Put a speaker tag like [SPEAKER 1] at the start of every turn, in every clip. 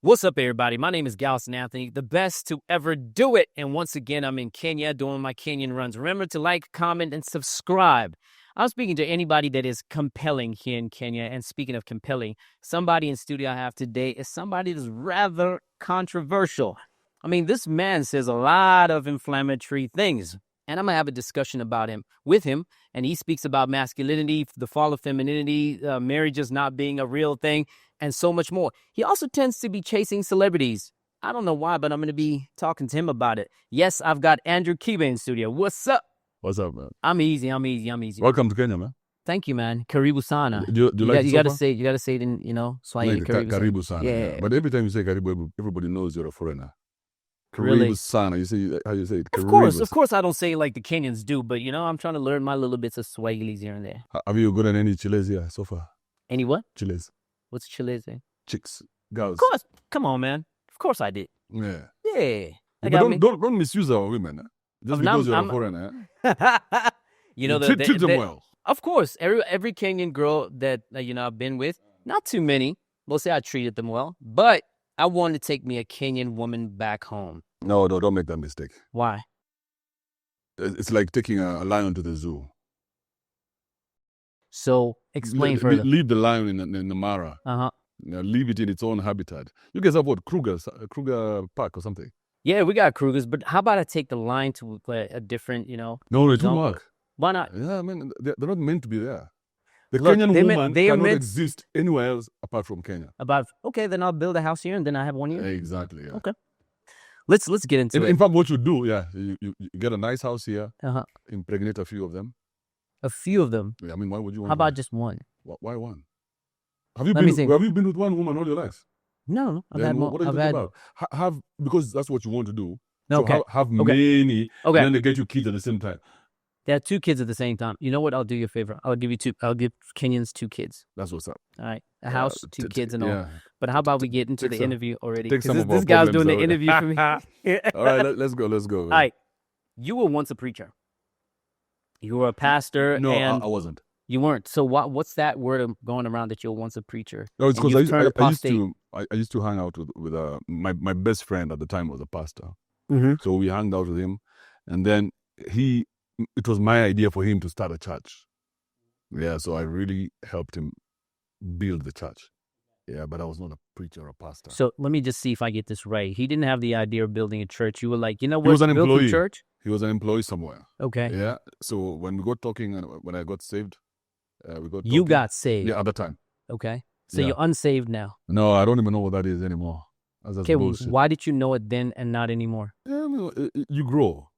[SPEAKER 1] What's up, everybody? My name is Galston Anthony, the best to ever do it. And once again, I'm in Kenya doing my Kenyan runs. Remember to like, comment, and subscribe. I'm speaking to anybody that is compelling here in Kenya. And speaking of compelling, somebody in studio I have today is somebody that's rather controversial. I mean, this man says a lot of inflammatory things. And I'm going to have a discussion about him with him. And he speaks about masculinity, the fall of femininity, marriage just not being a real thing, and so much more. He also tends to be chasing celebrities. I don't know why, but I'm going to be talking to him about it. Yes, I've got Andrew Kibe in studio. What's up?
[SPEAKER 2] What's up, man?
[SPEAKER 1] I'm easy.
[SPEAKER 2] Welcome to Kenya, man.
[SPEAKER 1] Thank you, man. Karibu sana.
[SPEAKER 2] Do you like
[SPEAKER 1] you got to say it in, Swahili.
[SPEAKER 2] Karibu sana.
[SPEAKER 1] Yeah.
[SPEAKER 2] But every time you say Karibu, everybody knows you're a foreigner. Karibu
[SPEAKER 1] Really?
[SPEAKER 2] sana. You say how you say it.
[SPEAKER 1] Of course, I don't say it like the Kenyans do, but I'm trying to learn my little bits of Swahili's here and there.
[SPEAKER 2] Have you gotten any chiles here so far?
[SPEAKER 1] Any what?
[SPEAKER 2] Chiles,
[SPEAKER 1] What's chileze?
[SPEAKER 2] chicks, girls.
[SPEAKER 1] Of course. Come on, man. Of course I did.
[SPEAKER 2] Yeah.
[SPEAKER 1] Yeah.
[SPEAKER 2] But don't misuse our women. Just because you're a foreigner. Treat them well.
[SPEAKER 1] Of course, every Kenyan girl that I've been with, not too many. We'll say I treated them well, but I wanted to take me a Kenyan woman back home.
[SPEAKER 2] No, don't make that mistake.
[SPEAKER 1] Why?
[SPEAKER 2] It's like taking a lion to the zoo.
[SPEAKER 1] So explain further.
[SPEAKER 2] Leave the lion in the Mara. Leave it in its own habitat. You guys have what? Kruger Park or something?
[SPEAKER 1] Yeah, we got Krugers, but how about I take the lion to a different,
[SPEAKER 2] No, it won't work.
[SPEAKER 1] Why not?
[SPEAKER 2] Yeah, I mean, they're not meant to be there. The
[SPEAKER 1] Look,
[SPEAKER 2] Kenyan woman cannot
[SPEAKER 1] meant...
[SPEAKER 2] exist anywhere else apart from Kenya.
[SPEAKER 1] Okay, then I'll build a house here and then I have one here.
[SPEAKER 2] Exactly, yeah.
[SPEAKER 1] Okay. Let's get into it.
[SPEAKER 2] In fact, what you do, you get a nice house here, impregnate a few of them.
[SPEAKER 1] A few of them?
[SPEAKER 2] Yeah, I mean, why would you want
[SPEAKER 1] How about just one?
[SPEAKER 2] Why one? Have you been with one woman all your life?
[SPEAKER 1] No, I've had more.
[SPEAKER 2] What are you talking about? Because that's what you want to do.
[SPEAKER 1] Okay.
[SPEAKER 2] So have many, and then they get you kids at the same time.
[SPEAKER 1] There are two kids at the same time. You know what? I'll do you a favor. I'll give Kenyans 2 kids.
[SPEAKER 2] That's what's up.
[SPEAKER 1] All right. A house, 2 kids and all.
[SPEAKER 2] Yeah.
[SPEAKER 1] But how about we get into the interview already?
[SPEAKER 2] Take some of
[SPEAKER 1] this guy's doing the interview for me.
[SPEAKER 2] All right, let's go.
[SPEAKER 1] All right. You were once a preacher. You were a pastor.
[SPEAKER 2] No,
[SPEAKER 1] and
[SPEAKER 2] I wasn't.
[SPEAKER 1] You weren't. So what's that word going around that you were once a preacher?
[SPEAKER 2] No, it's because I used to hang out with my best friend at the time was a pastor.
[SPEAKER 1] Mm-hmm.
[SPEAKER 2] So we hung out with him, and then it was my idea for him to start a church. Yeah, so I really helped him build the church. Yeah, but I was not a preacher or a pastor.
[SPEAKER 1] So let me just see if I get this right. He didn't have the idea of building a church. You were like, what?
[SPEAKER 2] He was an employee.
[SPEAKER 1] Church?
[SPEAKER 2] He was an employee somewhere.
[SPEAKER 1] Okay.
[SPEAKER 2] Yeah. So when we got talking, and when I got saved, we got.
[SPEAKER 1] You
[SPEAKER 2] talking.
[SPEAKER 1] got saved.
[SPEAKER 2] Yeah, at the time.
[SPEAKER 1] Okay. So you're unsaved now.
[SPEAKER 2] No, I don't even know what that is anymore.
[SPEAKER 1] Okay, why did you know it then and not anymore?
[SPEAKER 2] Yeah, I mean, you grow.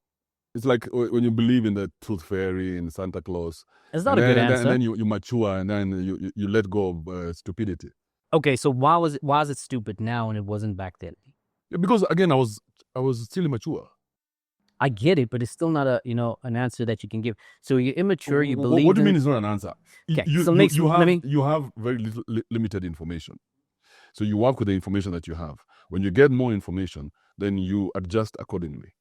[SPEAKER 2] It's like when you believe in the tooth fairy and Santa Claus.
[SPEAKER 1] It's not a good answer.
[SPEAKER 2] And then you mature, and then you let go of stupidity.
[SPEAKER 1] Okay, so why is it stupid now and it wasn't back then?
[SPEAKER 2] Yeah, because again, I was still immature.
[SPEAKER 1] I get it, but it's still not an answer that you can give. So you're immature. You believe.
[SPEAKER 2] What do you mean it's not an answer?
[SPEAKER 1] Okay,
[SPEAKER 2] you have very limited information. So you work with the information that you have. When you get more information, then you adjust accordingly.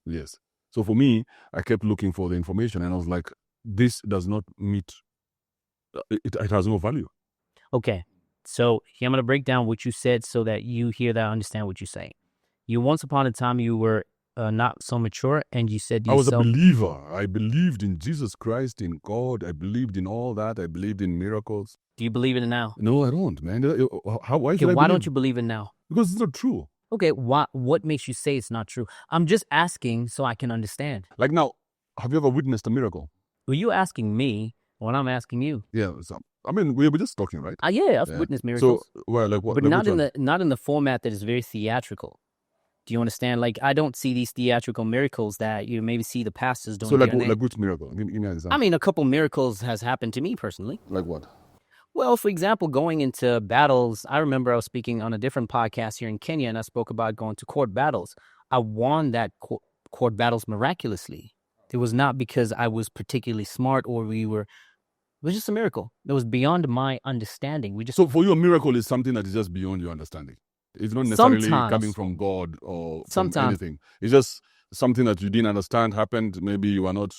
[SPEAKER 2] Yes. So for me, I kept looking for the information, and I was like, this does not meet. It has no value.
[SPEAKER 1] Okay. So here I'm going to break down what you said so that you hear that I understand what you're saying. Once upon a time, you were not so mature, and you said to yourself,
[SPEAKER 2] I was a believer. I believed in Jesus Christ, in God. I believed in all that. I believed in miracles.
[SPEAKER 1] Do you believe in it now?
[SPEAKER 2] No, I don't, man. Why
[SPEAKER 1] don't you believe it now?
[SPEAKER 2] Because it's not true.
[SPEAKER 1] Okay, what makes you say it's not true? I'm just asking so I can understand.
[SPEAKER 2] Like now, have you ever witnessed a miracle?
[SPEAKER 1] Were you asking me when I'm asking you?
[SPEAKER 2] Yeah, I mean, we were just talking, right?
[SPEAKER 1] Yeah, I've witnessed miracles.
[SPEAKER 2] So, like what?
[SPEAKER 1] But like not in the format that is very theatrical. Do you understand? Like, I don't see these theatrical miracles that you maybe see the pastors doing.
[SPEAKER 2] So like which miracle? Give me an example.
[SPEAKER 1] I mean, a couple miracles has happened to me personally.
[SPEAKER 2] Like what?
[SPEAKER 1] Well, for example, going into battles, I remember I was speaking on a different podcast here in Kenya, and I spoke about going to court battles. I won that court battles miraculously. It was not because I was particularly smart or it was just a miracle. It was beyond my understanding. So
[SPEAKER 2] for you, a miracle is something that is just beyond your understanding. It's not necessarily coming from God or from anything. It's just something that you didn't understand happened. Maybe you are not.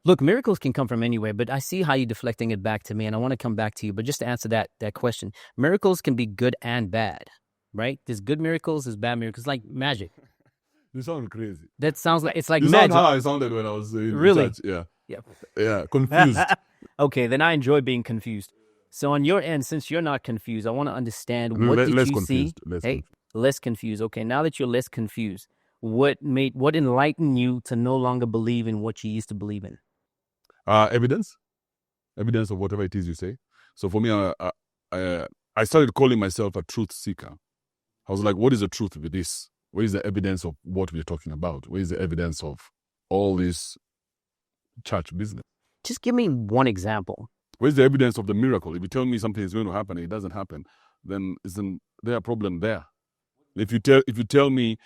[SPEAKER 1] Look, miracles can come from anywhere, but I see how you're deflecting it back to me, and I want to come back to you. But just to answer that question, miracles can be good and bad. right? There's good miracles, there's bad miracles, like magic.
[SPEAKER 2] You sound crazy.
[SPEAKER 1] That sounds like, it's like
[SPEAKER 2] You
[SPEAKER 1] magic.
[SPEAKER 2] sound how I sounded when I was in
[SPEAKER 1] Really?
[SPEAKER 2] church. Yeah.
[SPEAKER 1] Yep.
[SPEAKER 2] Yeah, confused.
[SPEAKER 1] Okay, then I enjoy being confused. So on your end, since you're not confused, I want to understand what did
[SPEAKER 2] less
[SPEAKER 1] you
[SPEAKER 2] confused.
[SPEAKER 1] see?
[SPEAKER 2] Less
[SPEAKER 1] Hey,
[SPEAKER 2] confused.
[SPEAKER 1] less confused. Okay, now that you're less confused, what enlightened you to no longer believe in what you used to believe in?
[SPEAKER 2] Evidence of whatever it is you say. So for me, I started calling myself a truth seeker. I was like, what is the truth with this? Where is the evidence of what we're talking about? Where is the evidence of all this church business?
[SPEAKER 1] Just give me one example.
[SPEAKER 2] Where's the evidence of the miracle? If you tell me something is going to happen and it doesn't happen, then isn't there a problem there? If you tell me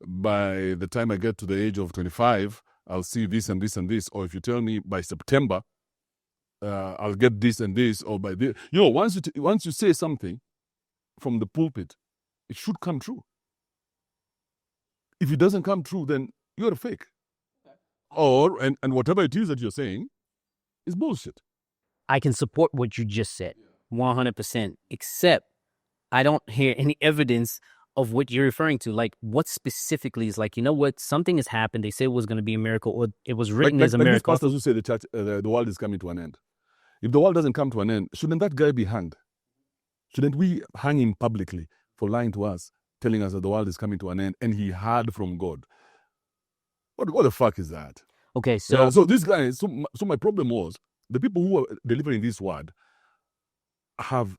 [SPEAKER 2] by the time I get to the age of 25, I'll see this and this and this, or if you tell me by September, I'll get this and this, or by this, once you say something from the pulpit, it should come true. If it doesn't come true, then you're a fake. Or and whatever it is that you're saying is bullshit.
[SPEAKER 1] I can support what you just said, 100%, except I don't hear any evidence of what you're referring to. Like, what specifically is like, you know what, something has happened, they say it was going to be a miracle, or it was written as a miracle.
[SPEAKER 2] These pastors who say the world is coming to an end. If the world doesn't come to an end, shouldn't that guy be hanged? Shouldn't we hang him publicly for lying to us, telling us that the world is coming to an end, and he heard from God? What the fuck is that?
[SPEAKER 1] Okay, so
[SPEAKER 2] this guy. So my problem was the people who are delivering this word have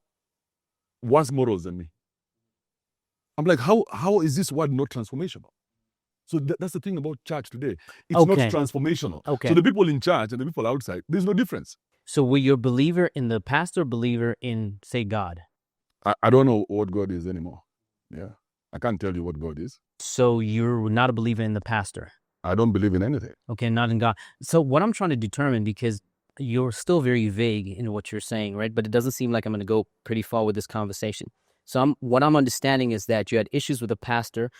[SPEAKER 2] worse morals than me. I'm like, how is this word not transformational? So that's the thing about church today. It's not transformational.
[SPEAKER 1] Okay.
[SPEAKER 2] So the people in church and the people outside, there's no difference.
[SPEAKER 1] So were you a believer in the pastor, believer in, say, God?
[SPEAKER 2] I don't know what God is anymore. Yeah. I can't tell you what God is.
[SPEAKER 1] So you're not a believer in the pastor?
[SPEAKER 2] I don't believe in anything.
[SPEAKER 1] Okay, not in God. So what I'm trying to determine, because you're still very vague in what you're saying, right? But it doesn't seem like I'm going to go pretty far with this conversation. So what I'm understanding is that you had issues with a pastor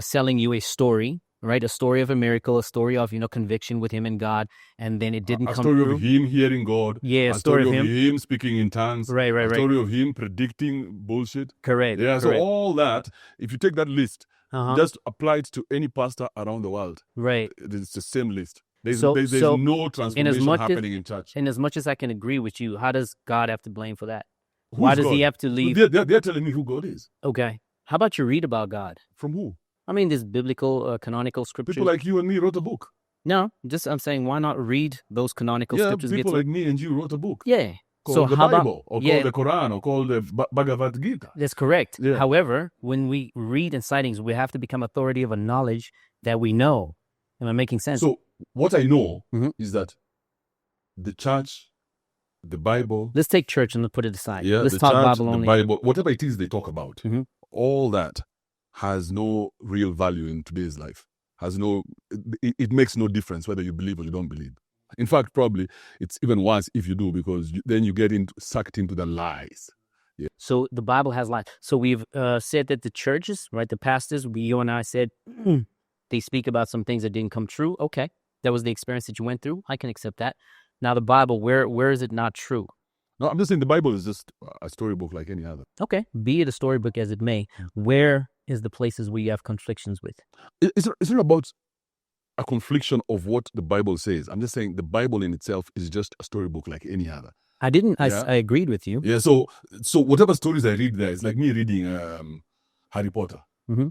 [SPEAKER 1] selling you a story, right? A story of a miracle, a story of, conviction with him and God, and then it didn't come through.
[SPEAKER 2] A story of him hearing God.
[SPEAKER 1] Yeah,
[SPEAKER 2] a story of him speaking in tongues.
[SPEAKER 1] Right.
[SPEAKER 2] A story of him predicting bullshit.
[SPEAKER 1] Correct.
[SPEAKER 2] Yeah,
[SPEAKER 1] correct.
[SPEAKER 2] So all that, if you take that list, just apply it to any pastor around the world.
[SPEAKER 1] Right.
[SPEAKER 2] It's the same list. There's no transformation happening in church.
[SPEAKER 1] And as much as I can agree with you, how does God have to blame for that? Why does he have to leave?
[SPEAKER 2] They're telling me who God is.
[SPEAKER 1] Okay. How about you read about God?
[SPEAKER 2] From who?
[SPEAKER 1] I mean, this biblical, canonical scriptures.
[SPEAKER 2] People like you and me wrote a book.
[SPEAKER 1] No, I'm saying, why not read those canonical scriptures?
[SPEAKER 2] People like me and you wrote a book.
[SPEAKER 1] Yeah.
[SPEAKER 2] Called the Bible, or called the Quran, or called the Bhagavad Gita.
[SPEAKER 1] That's correct.
[SPEAKER 2] Yeah.
[SPEAKER 1] However, when we read in sightings, we have to become authority of a knowledge that we know. Am I making sense?
[SPEAKER 2] So what I know is that the church, the Bible.
[SPEAKER 1] Let's take church and let's put it aside.
[SPEAKER 2] Yeah,
[SPEAKER 1] let's talk
[SPEAKER 2] church,
[SPEAKER 1] Bible only.
[SPEAKER 2] The Bible, whatever it is they talk about, all that has no real value in today's life. It makes no difference whether you believe or you don't believe. In fact, probably it's even worse if you do, because then you get sucked into the lies. Yeah.
[SPEAKER 1] So the Bible has lies. So we've said that the churches, right, the pastors, you and I said, they speak about some things that didn't come true. Okay, that was the experience that you went through. I can accept that. Now the Bible, where is it not true?
[SPEAKER 2] No, I'm just saying the Bible is just a storybook like any other.
[SPEAKER 1] Okay, be it a storybook as it may, where is the places where you have conflictions with?
[SPEAKER 2] It's not about a confliction of what the Bible says. I'm just saying the Bible in itself is just a storybook like any other.
[SPEAKER 1] I agreed with you.
[SPEAKER 2] Yeah, so whatever stories I read there, it's like me reading Harry Potter.
[SPEAKER 1] Mm-hmm.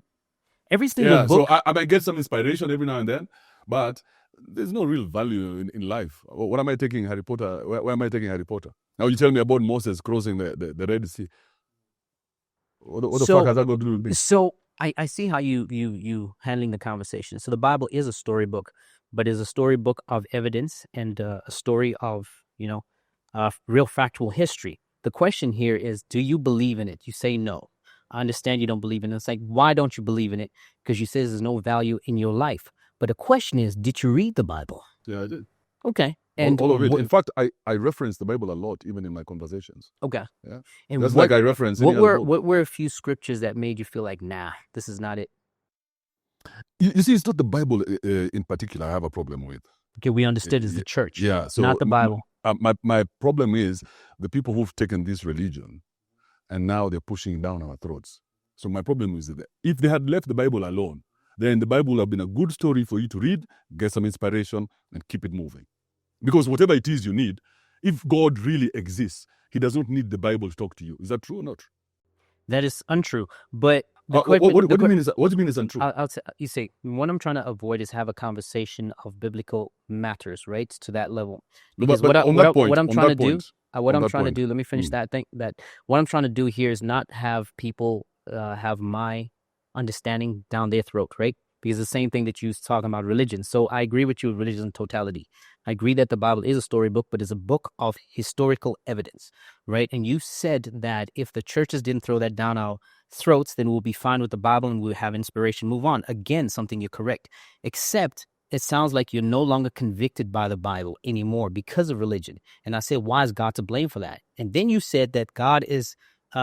[SPEAKER 1] Every single book.
[SPEAKER 2] So I might get some inspiration every now and then, but there's no real value in life. What am I taking Harry Potter? Where am I taking Harry Potter? Now you tell me about Moses crossing the Red Sea. What the fuck has that got to do with me?
[SPEAKER 1] So I see how you handling the conversation. So the Bible is a storybook, but is a storybook of evidence and a story of, real factual history. The question here is, do you believe in it? You say no. I understand you don't believe in it. It's like, why don't you believe in it? Because you say there's no value in your life. But the question is, did you read the Bible?
[SPEAKER 2] Yeah, I did.
[SPEAKER 1] Okay. And
[SPEAKER 2] all of it. In fact, I reference the Bible a lot, even in my conversations.
[SPEAKER 1] Okay.
[SPEAKER 2] Yeah.
[SPEAKER 1] And
[SPEAKER 2] that's like I reference.
[SPEAKER 1] What were a few scriptures that made you feel like, nah, this is not it?
[SPEAKER 2] You see, it's not the Bible in particular I have a problem with.
[SPEAKER 1] Okay, we understood it's the church.
[SPEAKER 2] Yeah. So
[SPEAKER 1] not the Bible.
[SPEAKER 2] My problem is the people who've taken this religion and now they're pushing down our throats. So my problem is that if they had left the Bible alone, then the Bible would have been a good story for you to read, get some inspiration, and keep it moving. Because whatever it is you need, if God really exists, he does not need the Bible to talk to you. Is that true or not?
[SPEAKER 1] That is untrue. But
[SPEAKER 2] what do you mean is untrue?
[SPEAKER 1] You say, what I'm trying to avoid is have a conversation of biblical matters, right? To that level. Because what I'm trying to do, let me finish that thing. That what I'm trying to do here is not have people have my understanding down their throat, right? Because the same thing that you was talking about religion. So I agree with you with religion in totality. I agree that the Bible is a storybook, but it's a book of historical evidence, right? And you said that if the churches didn't throw that down our throats, then we'll be fine with the Bible and we'll have inspiration. Move on. Again, something you're correct. Except it sounds like you're no longer convicted by the Bible anymore because of religion. And I said, why is God to blame for that? And then you said that God is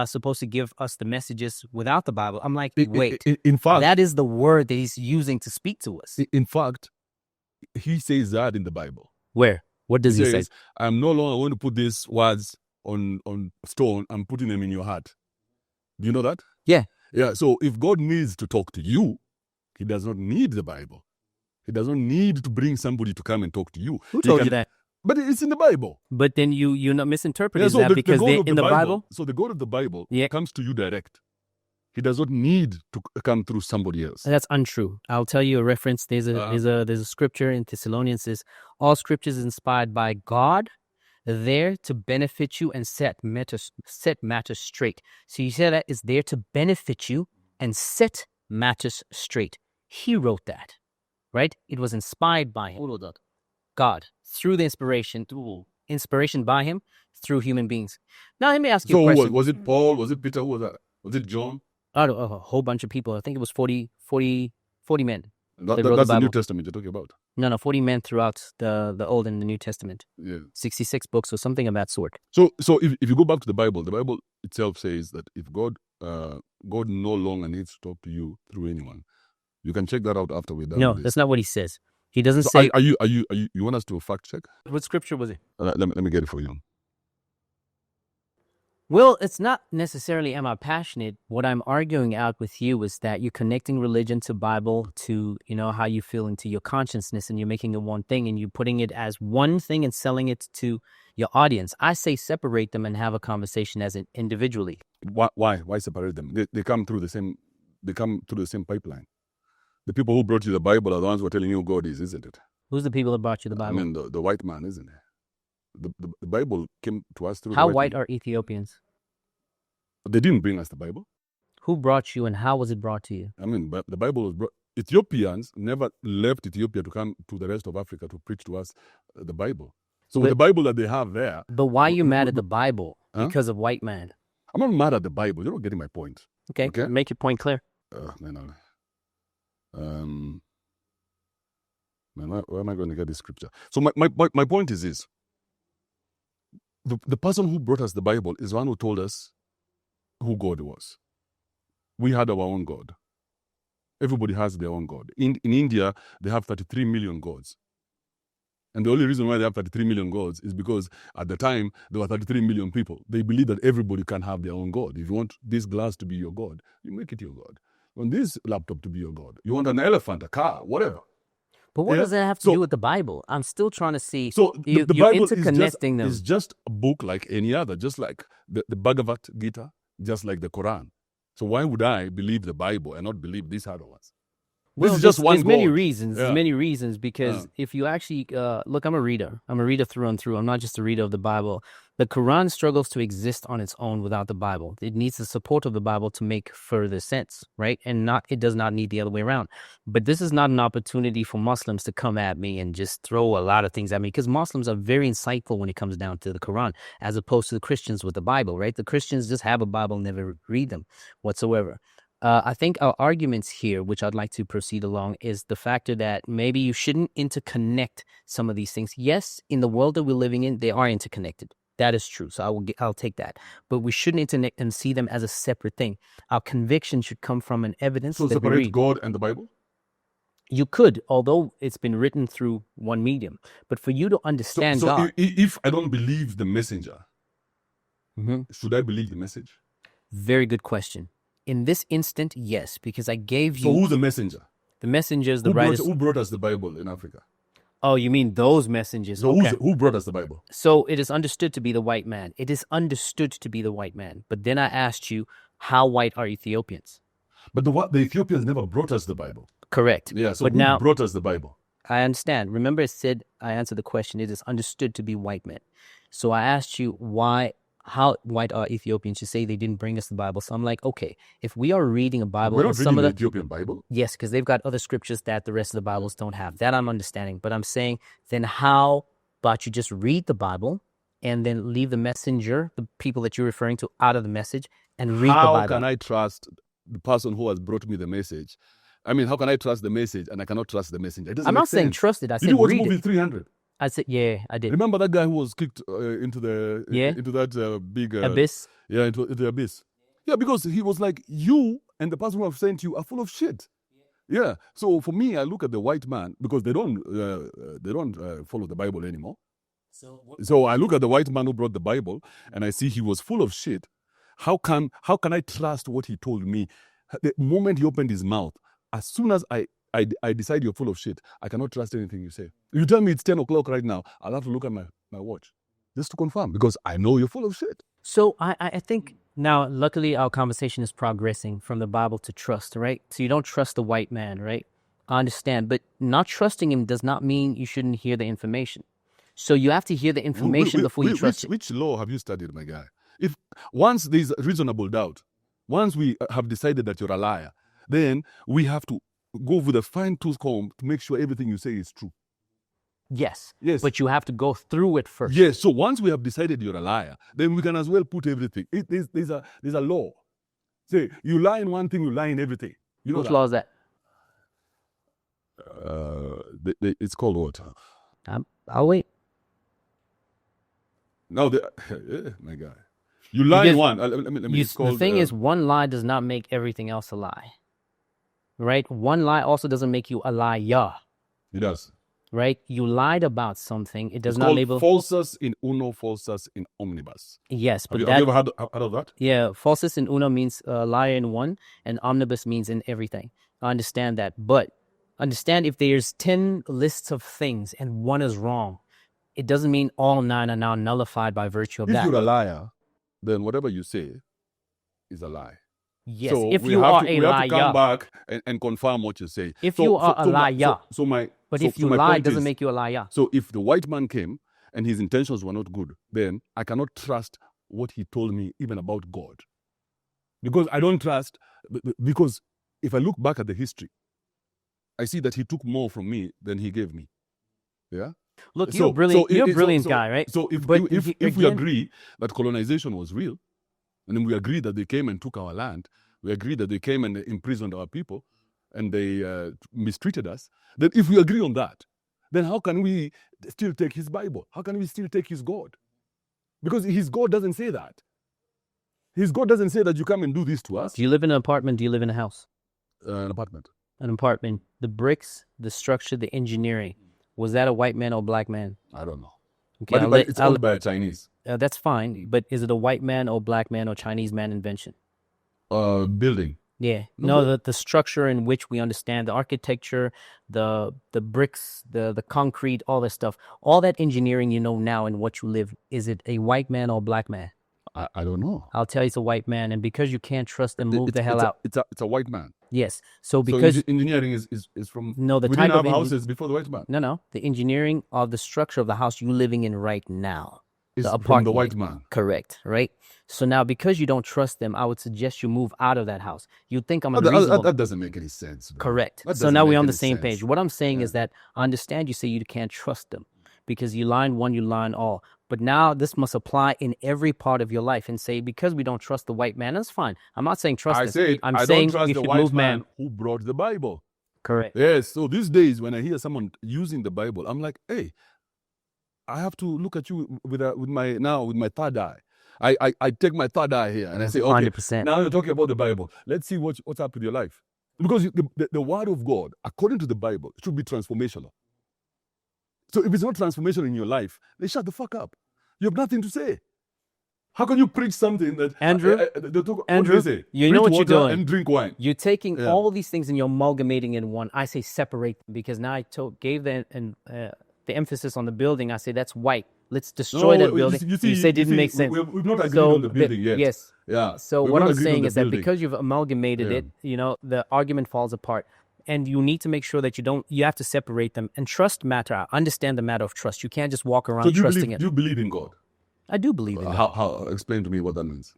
[SPEAKER 1] supposed to give us the messages without the Bible. I'm like, wait,
[SPEAKER 2] in fact,
[SPEAKER 1] that is the word that he's using to speak to us.
[SPEAKER 2] In fact, he says that in the Bible.
[SPEAKER 1] Where? What does he say?
[SPEAKER 2] I'm no longer going to put these words on stone. I'm putting them in your heart. Do you know that?
[SPEAKER 1] Yeah.
[SPEAKER 2] Yeah. So if God needs to talk to you, he does not need the Bible. He doesn't need to bring somebody to come and talk to you.
[SPEAKER 1] Who told you that?
[SPEAKER 2] But it's in the Bible.
[SPEAKER 1] But then you're not misinterpreting that because they're in the Bible.
[SPEAKER 2] So the God of the Bible comes to you direct. He does not need to come through somebody else.
[SPEAKER 1] That's untrue. I'll tell you a reference. There's a scripture in Thessalonians says, all scripture is inspired by God, there to benefit you and set matters straight. So you say that is there to benefit you and set matters straight. He wrote that, right? It was inspired by him. God, through the inspiration by him, through human beings. Now, let me ask you a question.
[SPEAKER 2] Was it Paul? Was it Peter? Who was that? Was it John?
[SPEAKER 1] A whole bunch of people. I think it was 40 men.
[SPEAKER 2] That's the New Testament you're talking about.
[SPEAKER 1] No, 40 men throughout the Old and the New Testament.
[SPEAKER 2] Yeah.
[SPEAKER 1] 66 books or something of that sort.
[SPEAKER 2] So if you go back to the Bible itself says that if God no longer needs to talk to you through anyone. You can check that out after we're done.
[SPEAKER 1] No,
[SPEAKER 2] with this.
[SPEAKER 1] That's not what he says. He doesn't say.
[SPEAKER 2] Are you want us to fact check?
[SPEAKER 1] What scripture was it?
[SPEAKER 2] Let me get it for you.
[SPEAKER 1] Well, it's not necessarily am I passionate. What I'm arguing out with you is that you're connecting religion to Bible to, how you feel into your consciousness, and you're making it one thing and you're putting it as one thing and selling it to your audience. I say separate them and have a conversation as an individually.
[SPEAKER 2] Why separate them? They come through the same pipeline. The people who brought you the Bible are the ones who are telling you who God is, isn't it?
[SPEAKER 1] Who's the people that brought you the Bible?
[SPEAKER 2] I mean, the white man, isn't it? The Bible came to us through.
[SPEAKER 1] How white are Ethiopians?
[SPEAKER 2] They didn't bring us the Bible.
[SPEAKER 1] Who brought you and how was it brought to you?
[SPEAKER 2] I mean, the Bible was brought. Ethiopians never left Ethiopia to come to the rest of Africa to preach to us the Bible. So with the Bible that they have there.
[SPEAKER 1] But why are you mad at the Bible? Because of white man?
[SPEAKER 2] I'm not mad at the Bible. You're not getting my point.
[SPEAKER 1] Okay. Make your point clear.
[SPEAKER 2] Man, where am I going to get this scripture? So my point is this. The person who brought us the Bible is the one who told us who God was. We had our own God. Everybody has their own God. In India, they have 33 million gods. And the only reason why they have 33 million gods is because at the time, there were 33 million people. They believe that everybody can have their own God. If you want this glass to be your God, you make it your God. You want this laptop to be your God. You want an elephant, a car, whatever.
[SPEAKER 1] But what does that have to do with the Bible? I'm still trying to see.
[SPEAKER 2] So the Bible
[SPEAKER 1] interconnecting them.
[SPEAKER 2] Is just a book like any other, just like the Bhagavad Gita, just like the Quran. So why would I believe the Bible and not believe these other ones?
[SPEAKER 1] Well,
[SPEAKER 2] this is just one.
[SPEAKER 1] There's many reasons. There's many reasons because if you actually look, I'm a reader. I'm a reader through and through. I'm not just a reader of the Bible. The Quran struggles to exist on its own without the Bible. It needs the support of the Bible to make further sense, right? And it does not need the other way around. But this is not an opportunity for Muslims to come at me and just throw a lot of things at me, because Muslims are very insightful when it comes down to the Quran, as opposed to the Christians with the Bible, right? The Christians just have a Bible, never read them whatsoever. I think our arguments here, which I'd like to proceed along, is the factor that maybe you shouldn't interconnect some of these things. Yes, in the world that we're living in, they are interconnected. That is true. So I'll take that. But we shouldn't interconnect and see them as a separate thing. Our conviction should come from an evidence.
[SPEAKER 2] So separate God and the Bible?
[SPEAKER 1] You could, although it's been written through one medium. But for you to understand God.
[SPEAKER 2] So if I don't believe the messenger, should I believe the message?
[SPEAKER 1] Very good question. In this instant, yes, because I gave you...
[SPEAKER 2] So who's the messenger?
[SPEAKER 1] The messengers, the writers...
[SPEAKER 2] Who brought us the Bible in Africa?
[SPEAKER 1] Oh, you mean those messengers?
[SPEAKER 2] So
[SPEAKER 1] okay.
[SPEAKER 2] who brought us the Bible?
[SPEAKER 1] So it is understood to be the white man. It is understood to be the white man. But then I asked you, how white are Ethiopians?
[SPEAKER 2] But the Ethiopians never brought us the Bible.
[SPEAKER 1] Correct.
[SPEAKER 2] Yeah, so
[SPEAKER 1] but
[SPEAKER 2] who
[SPEAKER 1] now,
[SPEAKER 2] brought us the Bible?
[SPEAKER 1] I understand. Remember, I answered the question. It is understood to be white men. So I asked you how white are Ethiopians? You say they didn't bring us the Bible. So I'm like, okay, if we are reading a Bible,
[SPEAKER 2] we're not reading the Ethiopian Bible.
[SPEAKER 1] Yes, because they've got other scriptures that the rest of the Bibles don't have. That I'm understanding. But I'm saying, then how about you just read the Bible and then leave the messenger, the people that you're referring to, out of the message and read the Bible?
[SPEAKER 2] How can I trust the person who has brought me the message? I mean, how can I trust the message and I cannot trust the messenger? It doesn't
[SPEAKER 1] I'm
[SPEAKER 2] make
[SPEAKER 1] not saying
[SPEAKER 2] sense.
[SPEAKER 1] trust it. I said
[SPEAKER 2] Did you watch
[SPEAKER 1] read
[SPEAKER 2] movie
[SPEAKER 1] it.
[SPEAKER 2] 300?
[SPEAKER 1] I said, yeah, I did.
[SPEAKER 2] Remember that guy who was kicked into that big
[SPEAKER 1] abyss?
[SPEAKER 2] Yeah, into the abyss. Yeah, because he was like, you and the person who have sent you are full of shit. Yeah. So for me, I look at the white man because they don't follow the Bible anymore. So I look at the white man who brought the Bible and I see he was full of shit. How can I trust what he told me? The moment he opened his mouth, as soon as I decide you're full of shit, I cannot trust anything you say. If you tell me it's 10 o'clock right now, I'll have to look at my watch just to confirm because I know you're full of shit.
[SPEAKER 1] So I think now, luckily, our conversation is progressing from the Bible to trust, right? So you don't trust the white man, right? I understand. But not trusting him does not mean you shouldn't hear the information. So you have to hear the information before you trust it.
[SPEAKER 2] Which law have you studied, my guy? If once there's reasonable doubt, once we have decided that you're a liar, then we have to go with a fine-tooth comb to make sure everything you say is true.
[SPEAKER 1] Yes.
[SPEAKER 2] Yes.
[SPEAKER 1] But you have to go through it first.
[SPEAKER 2] Yes. So once we have decided you're a liar, then we can as well put everything. There's a law. Say, you lie in one thing, you lie in everything. You know
[SPEAKER 1] Which law is that?
[SPEAKER 2] It's called what?
[SPEAKER 1] I'll wait.
[SPEAKER 2] No, my guy. You lie in one.
[SPEAKER 1] The thing is, one lie does not make everything else a lie. Right? One lie also doesn't make you a liar.
[SPEAKER 2] It does.
[SPEAKER 1] Right? You lied about something. It does
[SPEAKER 2] it's
[SPEAKER 1] not
[SPEAKER 2] called
[SPEAKER 1] label...
[SPEAKER 2] falsus in uno, falsus in omnibus.
[SPEAKER 1] Yes. But
[SPEAKER 2] have you ever heard of that?
[SPEAKER 1] Yeah. Falsus in uno means liar in one, and omnibus means in everything. I understand that. But understand, if there's 10 lists of things and one is wrong, it doesn't mean all 9 are now nullified by virtue of that.
[SPEAKER 2] If you're a liar, then whatever you say is a lie.
[SPEAKER 1] Yes,
[SPEAKER 2] so
[SPEAKER 1] if you are a liar.
[SPEAKER 2] We have to come back and confirm what you say.
[SPEAKER 1] If you are a liar. But if you lie, it doesn't make you a liar.
[SPEAKER 2] So if the white man came and his intentions were not good, then I cannot trust what he told me even about God. Because I don't trust, because if I look back at the history, I see that he took more from me than he gave me. Yeah?
[SPEAKER 1] Look, you're a brilliant guy, right?
[SPEAKER 2] So if we agree that colonization was real, and then we agree that they came and took our land, we agree that they came and imprisoned our people, and they mistreated us, then if we agree on that, then how can we still take his Bible? How can we still take his God? Because his God doesn't say that. His God doesn't say that you come and do this to us.
[SPEAKER 1] Do you live in an apartment? Do you live in a house?
[SPEAKER 2] An apartment.
[SPEAKER 1] An apartment. The bricks, the structure, the engineering. Was that a white man or a black man?
[SPEAKER 2] I don't know.
[SPEAKER 1] Okay,
[SPEAKER 2] but it's owned by a Chinese.
[SPEAKER 1] That's fine. But is it a white man or black man or Chinese man invention?
[SPEAKER 2] Building.
[SPEAKER 1] Yeah. No, the structure in which we understand the architecture, the bricks, the concrete, all that stuff. All that engineering you know now in what you live, is it a white man or a black man?
[SPEAKER 2] I don't know.
[SPEAKER 1] I'll tell you it's a white man. And because you can't trust them, move the hell out.
[SPEAKER 2] It's a white man.
[SPEAKER 1] Yes. So because
[SPEAKER 2] engineering is from...
[SPEAKER 1] No, the
[SPEAKER 2] we
[SPEAKER 1] type
[SPEAKER 2] didn't have
[SPEAKER 1] of
[SPEAKER 2] houses before the white man.
[SPEAKER 1] No. The engineering of the structure of the house you're living in right now.
[SPEAKER 2] Is from the white man.
[SPEAKER 1] Correct, right? So now, because you don't trust them, I would suggest you move out of that house. You think I'm unreasonable.
[SPEAKER 2] That doesn't make any sense. Bro.
[SPEAKER 1] Correct. So now we're on the same page. What I'm saying is that I understand you say you can't trust them because you lie in one, you lie in all. But now this must apply in every part of your life and say, because we don't trust the white man, that's fine. I'm not saying trust us. I'm saying
[SPEAKER 2] don't trust
[SPEAKER 1] you
[SPEAKER 2] the
[SPEAKER 1] should
[SPEAKER 2] white
[SPEAKER 1] move man
[SPEAKER 2] who brought the Bible.
[SPEAKER 1] Correct.
[SPEAKER 2] Yes. So these days when I hear someone using the Bible, I'm like, hey, I have to look at you with my third eye. I take my third eye here and I say, okay,
[SPEAKER 1] 100%.
[SPEAKER 2] Now you're talking about the Bible. Let's see what's up with your life. Because the word of God, according to the Bible, should be transformational. So if it's not transformational in your life, then shut the fuck up. You have nothing to say. How can you preach something that
[SPEAKER 1] Andrew,
[SPEAKER 2] what do they say?
[SPEAKER 1] you know what you're doing.
[SPEAKER 2] And drink wine.
[SPEAKER 1] You're taking all these things and you're amalgamating in one. I say separate them because now I gave the emphasis on the building. I say that's white. Let's destroy that building. You say it didn't make sense.
[SPEAKER 2] We've not agreed on the building yet.
[SPEAKER 1] Yes.
[SPEAKER 2] Yeah.
[SPEAKER 1] So what I'm saying is that because you've amalgamated it, the argument falls apart. And you need to make sure that you have to separate them. And trust matter. Understand the matter of trust. You can't just walk around trusting it.
[SPEAKER 2] Do you believe in God?
[SPEAKER 1] I do believe in God.
[SPEAKER 2] How? Explain to me what that means.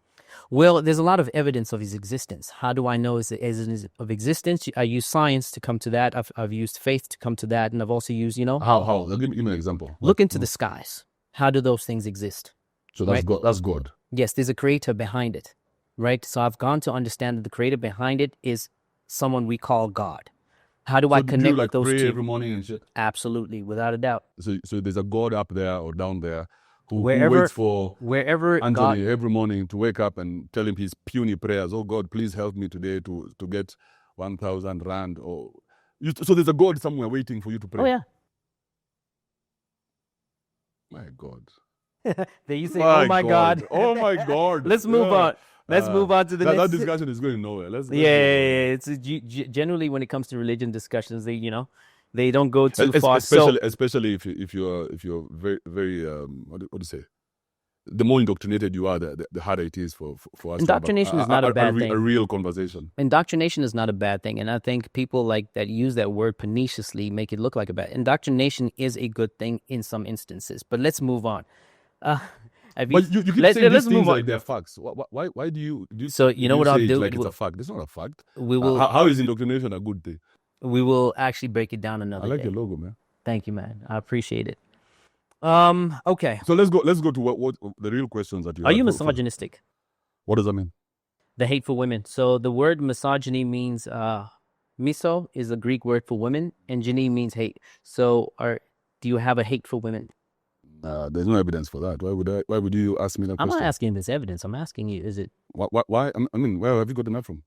[SPEAKER 1] Well, there's a lot of evidence of his existence. How do I know his of existence? I use science to come to that. I've used faith to come to that. And I've also used,
[SPEAKER 2] How? Give me an example.
[SPEAKER 1] Look into the skies. How do those things exist?
[SPEAKER 2] So that's God. That's God.
[SPEAKER 1] Yes, there's a creator behind it, right? So I've gone to understand that the creator behind it is someone we call God. How do I connect with those two?
[SPEAKER 2] Every morning and shit?
[SPEAKER 1] Absolutely, without a doubt.
[SPEAKER 2] So there's a God up there or down there who waits for Anthony every morning to wake up and tell him his puny prayers. Oh God, please help me today to get 1,000 rand. So there's a God somewhere waiting for you to pray.
[SPEAKER 1] Oh yeah.
[SPEAKER 2] My God.
[SPEAKER 1] There you say, oh my God.
[SPEAKER 2] Oh my God.
[SPEAKER 1] Let's move on. Let's move on to the next.
[SPEAKER 2] That discussion is going nowhere.
[SPEAKER 1] It's generally when it comes to religion discussions, they don't go too far.
[SPEAKER 2] Especially if you're very very what do you say? The more indoctrinated you are, the harder it is for us.
[SPEAKER 1] Indoctrination is not a bad thing.
[SPEAKER 2] A real conversation.
[SPEAKER 1] Indoctrination is not a bad thing, and I think people that use that word perniciously make it look like a bad. Indoctrination is a good thing in some instances, but let's move on.
[SPEAKER 2] But you keep saying these things like they're facts. Why do you
[SPEAKER 1] So you know what I'll do?
[SPEAKER 2] Like it's a fact. It's not a fact.
[SPEAKER 1] We will.
[SPEAKER 2] How is indoctrination a good thing?
[SPEAKER 1] We will actually break it down another day.
[SPEAKER 2] I like your logo, man.
[SPEAKER 1] Thank you, man. I appreciate it. Okay.
[SPEAKER 2] So let's go to what the real questions that you.
[SPEAKER 1] Are you misogynistic?
[SPEAKER 2] What does that mean?
[SPEAKER 1] The hate for women. So the word misogyny means miso is a Greek word for women, and gyny means hate. So do you have a hate for women?
[SPEAKER 2] There's no evidence for that. Why would you ask me that question?
[SPEAKER 1] I'm not asking this evidence. I'm asking you, is it?
[SPEAKER 2] Why? I mean, where have you gotten that from?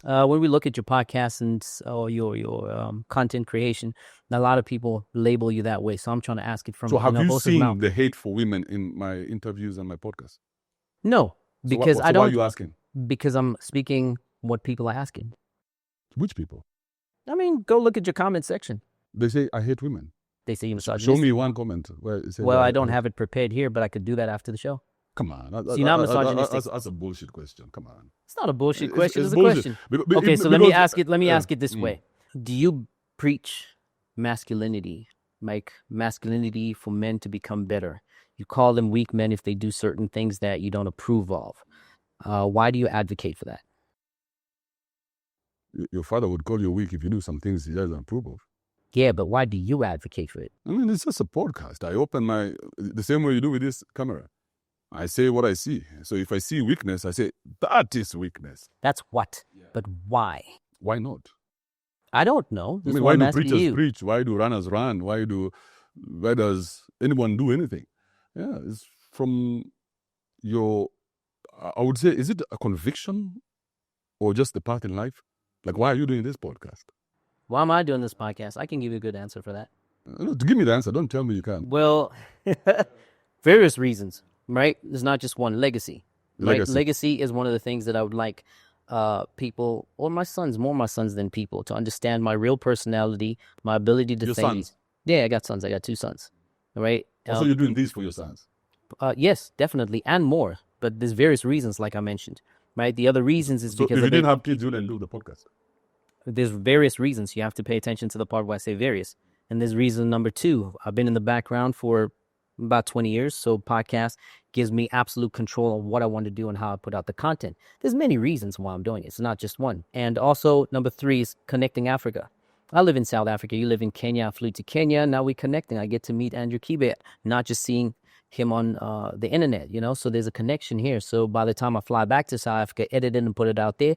[SPEAKER 1] When we look at your podcast and your content creation, a lot of people label you that way. So I'm trying to ask it from.
[SPEAKER 2] So have you seen the hate for women in my interviews and my podcast?
[SPEAKER 1] No, because I don't.
[SPEAKER 2] Why are you asking?
[SPEAKER 1] Because I'm speaking what people are asking.
[SPEAKER 2] Which people?
[SPEAKER 1] I mean, go look at your comment section.
[SPEAKER 2] They say I hate women.
[SPEAKER 1] They say you're misogynistic.
[SPEAKER 2] Show me one comment where it says.
[SPEAKER 1] Well, I don't have it prepared here, but I could do that after the show.
[SPEAKER 2] Come on.
[SPEAKER 1] So you're not misogynistic.
[SPEAKER 2] That's a bullshit question. Come on.
[SPEAKER 1] It's not a bullshit question. It's a
[SPEAKER 2] bullshit.
[SPEAKER 1] question. Okay, so let me ask it this way. Do you preach masculinity, like masculinity for men to become better? You call them weak men if they do certain things that you don't approve of. Why do you advocate for that?
[SPEAKER 2] Your father would call you weak if you do some things he doesn't approve of.
[SPEAKER 1] Yeah, but why do you advocate for it?
[SPEAKER 2] I mean, it's just a podcast. I open the same way you do with this camera. I say what I see. So if I see weakness, I say, that is weakness.
[SPEAKER 1] That's what. Yeah. But why?
[SPEAKER 2] Why not?
[SPEAKER 1] I don't know.
[SPEAKER 2] I mean, why do preachers preach? Why do runners run? Why does anyone do anything? Yeah, it's from I would say, is it a conviction or just the path in life? Like, why are you doing this podcast?
[SPEAKER 1] Why am I doing this podcast? I can give you a good answer for that.
[SPEAKER 2] No, give me the answer. Don't tell me you can't.
[SPEAKER 1] Well, various reasons, right? There's not just one. Legacy. Right? Legacy is one of the things that I would like people, or my sons, more my sons than people, to understand my real personality, my ability to
[SPEAKER 2] Your
[SPEAKER 1] think.
[SPEAKER 2] Sons?
[SPEAKER 1] Yeah, I got sons. I got 2 sons. All right?
[SPEAKER 2] So you're doing this for your sons?
[SPEAKER 1] Yes, definitely, and more. But there's various reasons, like I mentioned, right? The other reasons is because
[SPEAKER 2] if you didn't have kids, you wouldn't do the podcast.
[SPEAKER 1] There's various reasons. You have to pay attention to the part where I say various. And there's reason number 2. I've been in the background for about 20 years. So podcast gives me absolute control on what I want to do and how I put out the content. There's many reasons why I'm doing it. It's not just one. And also number 3 is connecting Africa. I live in South Africa. You live in Kenya. I flew to Kenya. Now we're connecting. I get to meet Andrew Kibe, not just seeing him on the internet, So there's a connection here. So by the time I fly back to South Africa, edit it and put it out there,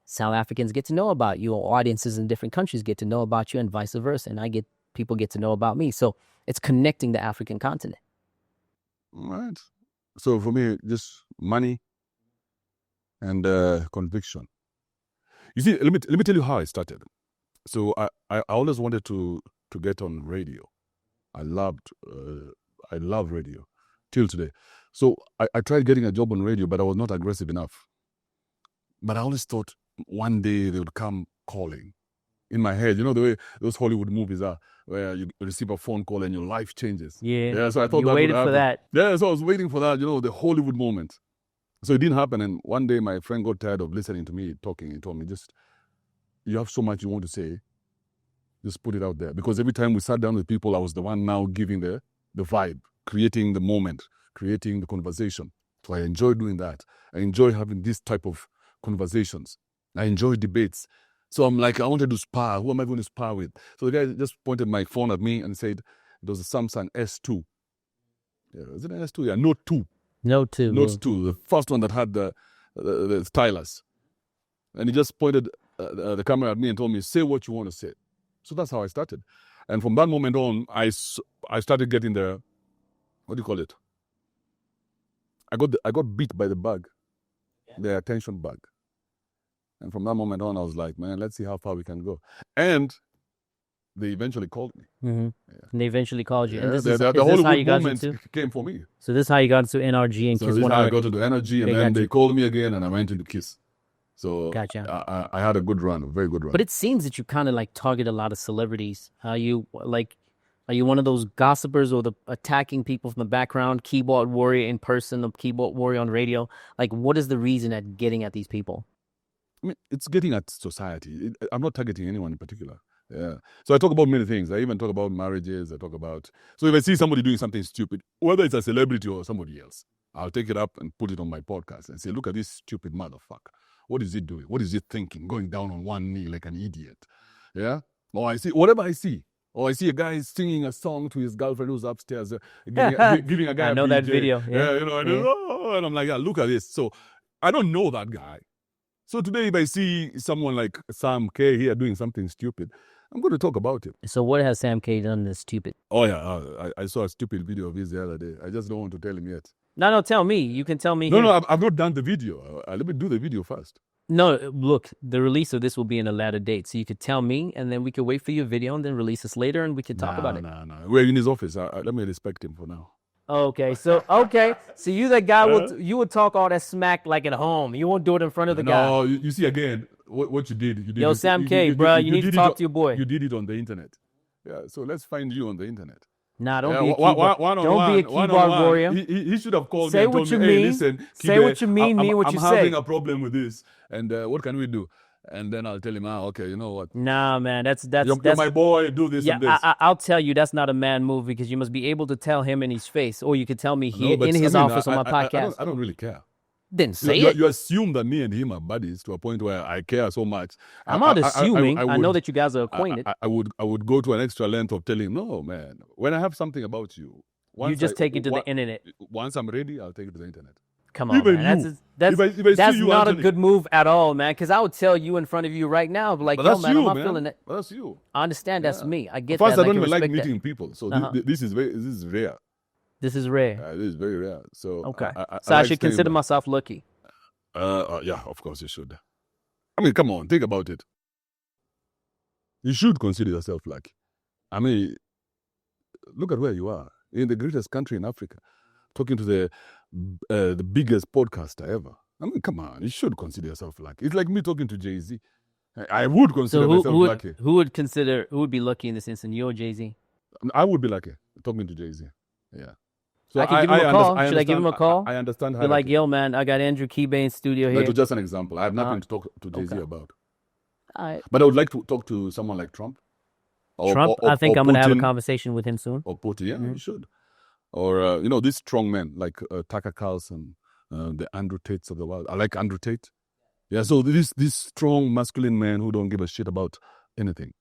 [SPEAKER 1] South Africans get to know about you, or audiences in different countries get to know about you, and vice versa. And people get to know about me. So it's connecting the African continent.
[SPEAKER 2] All right. So for me, just money and conviction. You see, let me tell you how I started. So I always wanted to get on radio. I love radio till today. So I tried getting a job on radio, but I was not aggressive enough. But I always thought one day they would come calling. In my head, you know the way those Hollywood movies are, where you receive a phone call and your life changes.
[SPEAKER 1] Yeah.
[SPEAKER 2] So I thought
[SPEAKER 1] you
[SPEAKER 2] that
[SPEAKER 1] waited
[SPEAKER 2] would happen.
[SPEAKER 1] for that.
[SPEAKER 2] Yeah, so I was waiting for that, the Hollywood moment. So it didn't happen. And one day my friend got tired of listening to me talking. He told me, you have so much you want to say, just put it out there. Because every time we sat down with people, I was the one now giving the vibe, creating the moment, creating the conversation. So I enjoy doing that. I enjoy having this type of conversations. I enjoy debates. So I'm like, I wanted to spar. Who am I going to spar with? So the guy just pointed my phone at me and said, it was a Samsung S2. Yeah, is it an S2? Yeah, Note 2.
[SPEAKER 1] Note 2.
[SPEAKER 2] Note 2, the first one that had the stylus. And he just pointed the camera at me and told me, say what you want to say. So that's how I started. And from that moment on, I started getting the, what do you call it? I got beat by the bug, the attention bug. And from that moment on, I was like, man, let's see how far we can go. And they eventually called me.
[SPEAKER 1] Mm-hmm. Yeah. And they eventually called you.
[SPEAKER 2] Yeah,
[SPEAKER 1] and this
[SPEAKER 2] the
[SPEAKER 1] is
[SPEAKER 2] Hollywood
[SPEAKER 1] how you got
[SPEAKER 2] moment
[SPEAKER 1] into?
[SPEAKER 2] came for me.
[SPEAKER 1] So this is how you got into NRG and
[SPEAKER 2] so
[SPEAKER 1] Kiss
[SPEAKER 2] this
[SPEAKER 1] 1
[SPEAKER 2] how I got into NRG, and then they called me again, and I went into Kiss. So
[SPEAKER 1] gotcha.
[SPEAKER 2] I had a good run, a very good run.
[SPEAKER 1] But it seems that you kind of like target a lot of celebrities. Are you one of those gossipers or the attacking people from the background, keyboard warrior in person, the keyboard warrior on radio? Like, what is the reason at getting at these people?
[SPEAKER 2] I mean, it's getting at society. I'm not targeting anyone in particular. Yeah. So I talk about many things. I even talk about marriages. So if I see somebody doing something stupid, whether it's a celebrity or somebody else, I'll take it up and put it on my podcast and say, look at this stupid motherfucker. What is he doing? What is he thinking? Going down on one knee like an idiot. Yeah? Or I see, whatever I see. Or I see a guy singing a song to his girlfriend who's upstairs, giving a guy
[SPEAKER 1] I know that video.
[SPEAKER 2] And I'm like, yeah, look at this. So I don't know that guy. So today, if I see someone like Sam K here doing something stupid, I'm going to talk about it.
[SPEAKER 1] So what has Sam K done that's stupid?
[SPEAKER 2] Oh, yeah. I saw a stupid video of his the other day. I just don't want to tell him yet.
[SPEAKER 1] No, tell me. You can tell me.
[SPEAKER 2] No, I've not done the video. Let me do the video first.
[SPEAKER 1] No, look, the release of this will be in a later date. So you could tell me, and then we could wait for your video and then release this later, and we could talk about it.
[SPEAKER 2] No. We're in his office. Let me respect him for now.
[SPEAKER 1] Okay, so you that guy you would talk all that smack like at home. You won't do it in front of the guy.
[SPEAKER 2] No, you see again what you did.
[SPEAKER 1] Yo, Sam K, bro, you need to talk to your boy.
[SPEAKER 2] You did it on the internet. Yeah, so let's find you on the internet.
[SPEAKER 1] Nah, don't be a keyboard warrior.
[SPEAKER 2] He should have called
[SPEAKER 1] me
[SPEAKER 2] and told me, hey, listen, Kibe,
[SPEAKER 1] say what you mean what you say.
[SPEAKER 2] I'm having a problem with this, and what can we do? And then I'll tell him, okay, you know what?
[SPEAKER 1] Nah, man, that's
[SPEAKER 2] you're my boy. Do this and this.
[SPEAKER 1] I'll tell you, that's not a man move because you must be able to tell him in his face, or you could tell me here in his office on my podcast.
[SPEAKER 2] I don't really care.
[SPEAKER 1] Then say it.
[SPEAKER 2] You assume that me and him are buddies to a point where I care so much.
[SPEAKER 1] I'm not assuming. I know that you guys are acquainted.
[SPEAKER 2] I would go to an extra length of telling him, no, man, when I have something about you,
[SPEAKER 1] you just take it to the internet.
[SPEAKER 2] Once I'm ready, I'll take it to the internet.
[SPEAKER 1] Come on, man. That's not a good move at all, man. Because I would tell you in front of you right now, like, yo, man, I'm not feeling it.
[SPEAKER 2] That's you.
[SPEAKER 1] I understand that's me. I get
[SPEAKER 2] First,
[SPEAKER 1] that.
[SPEAKER 2] I don't even like meeting people. So this is rare.
[SPEAKER 1] This is rare.
[SPEAKER 2] This is very rare. So
[SPEAKER 1] okay. I should consider myself lucky.
[SPEAKER 2] Yeah, of course you should. I mean, come on, think about it. You should consider yourself lucky. I mean, look at where you are in the greatest country in Africa, talking to the biggest podcaster ever. I mean, come on, you should consider yourself lucky. It's like me talking to Jay-Z. I would consider myself lucky.
[SPEAKER 1] Who would be lucky in this instance? You or Jay-Z?
[SPEAKER 2] I would be lucky talking to Jay-Z. Yeah. So
[SPEAKER 1] I can give him a call. Should I give him a call?
[SPEAKER 2] I understand how.
[SPEAKER 1] Be like, yo, man, I got Andrew Kibe in studio here.
[SPEAKER 2] That was just an example. I have nothing to talk to Jay-Z about.
[SPEAKER 1] All right.
[SPEAKER 2] But I would like to talk to someone like Trump.
[SPEAKER 1] I think I'm going to have a conversation with him soon.
[SPEAKER 2] Or Putin, yeah, you should. Or, these strong men like Tucker Carlson, the Andrew Tates of the world. I like Andrew Tate. Yeah, so these strong masculine men who don't give a shit about anything.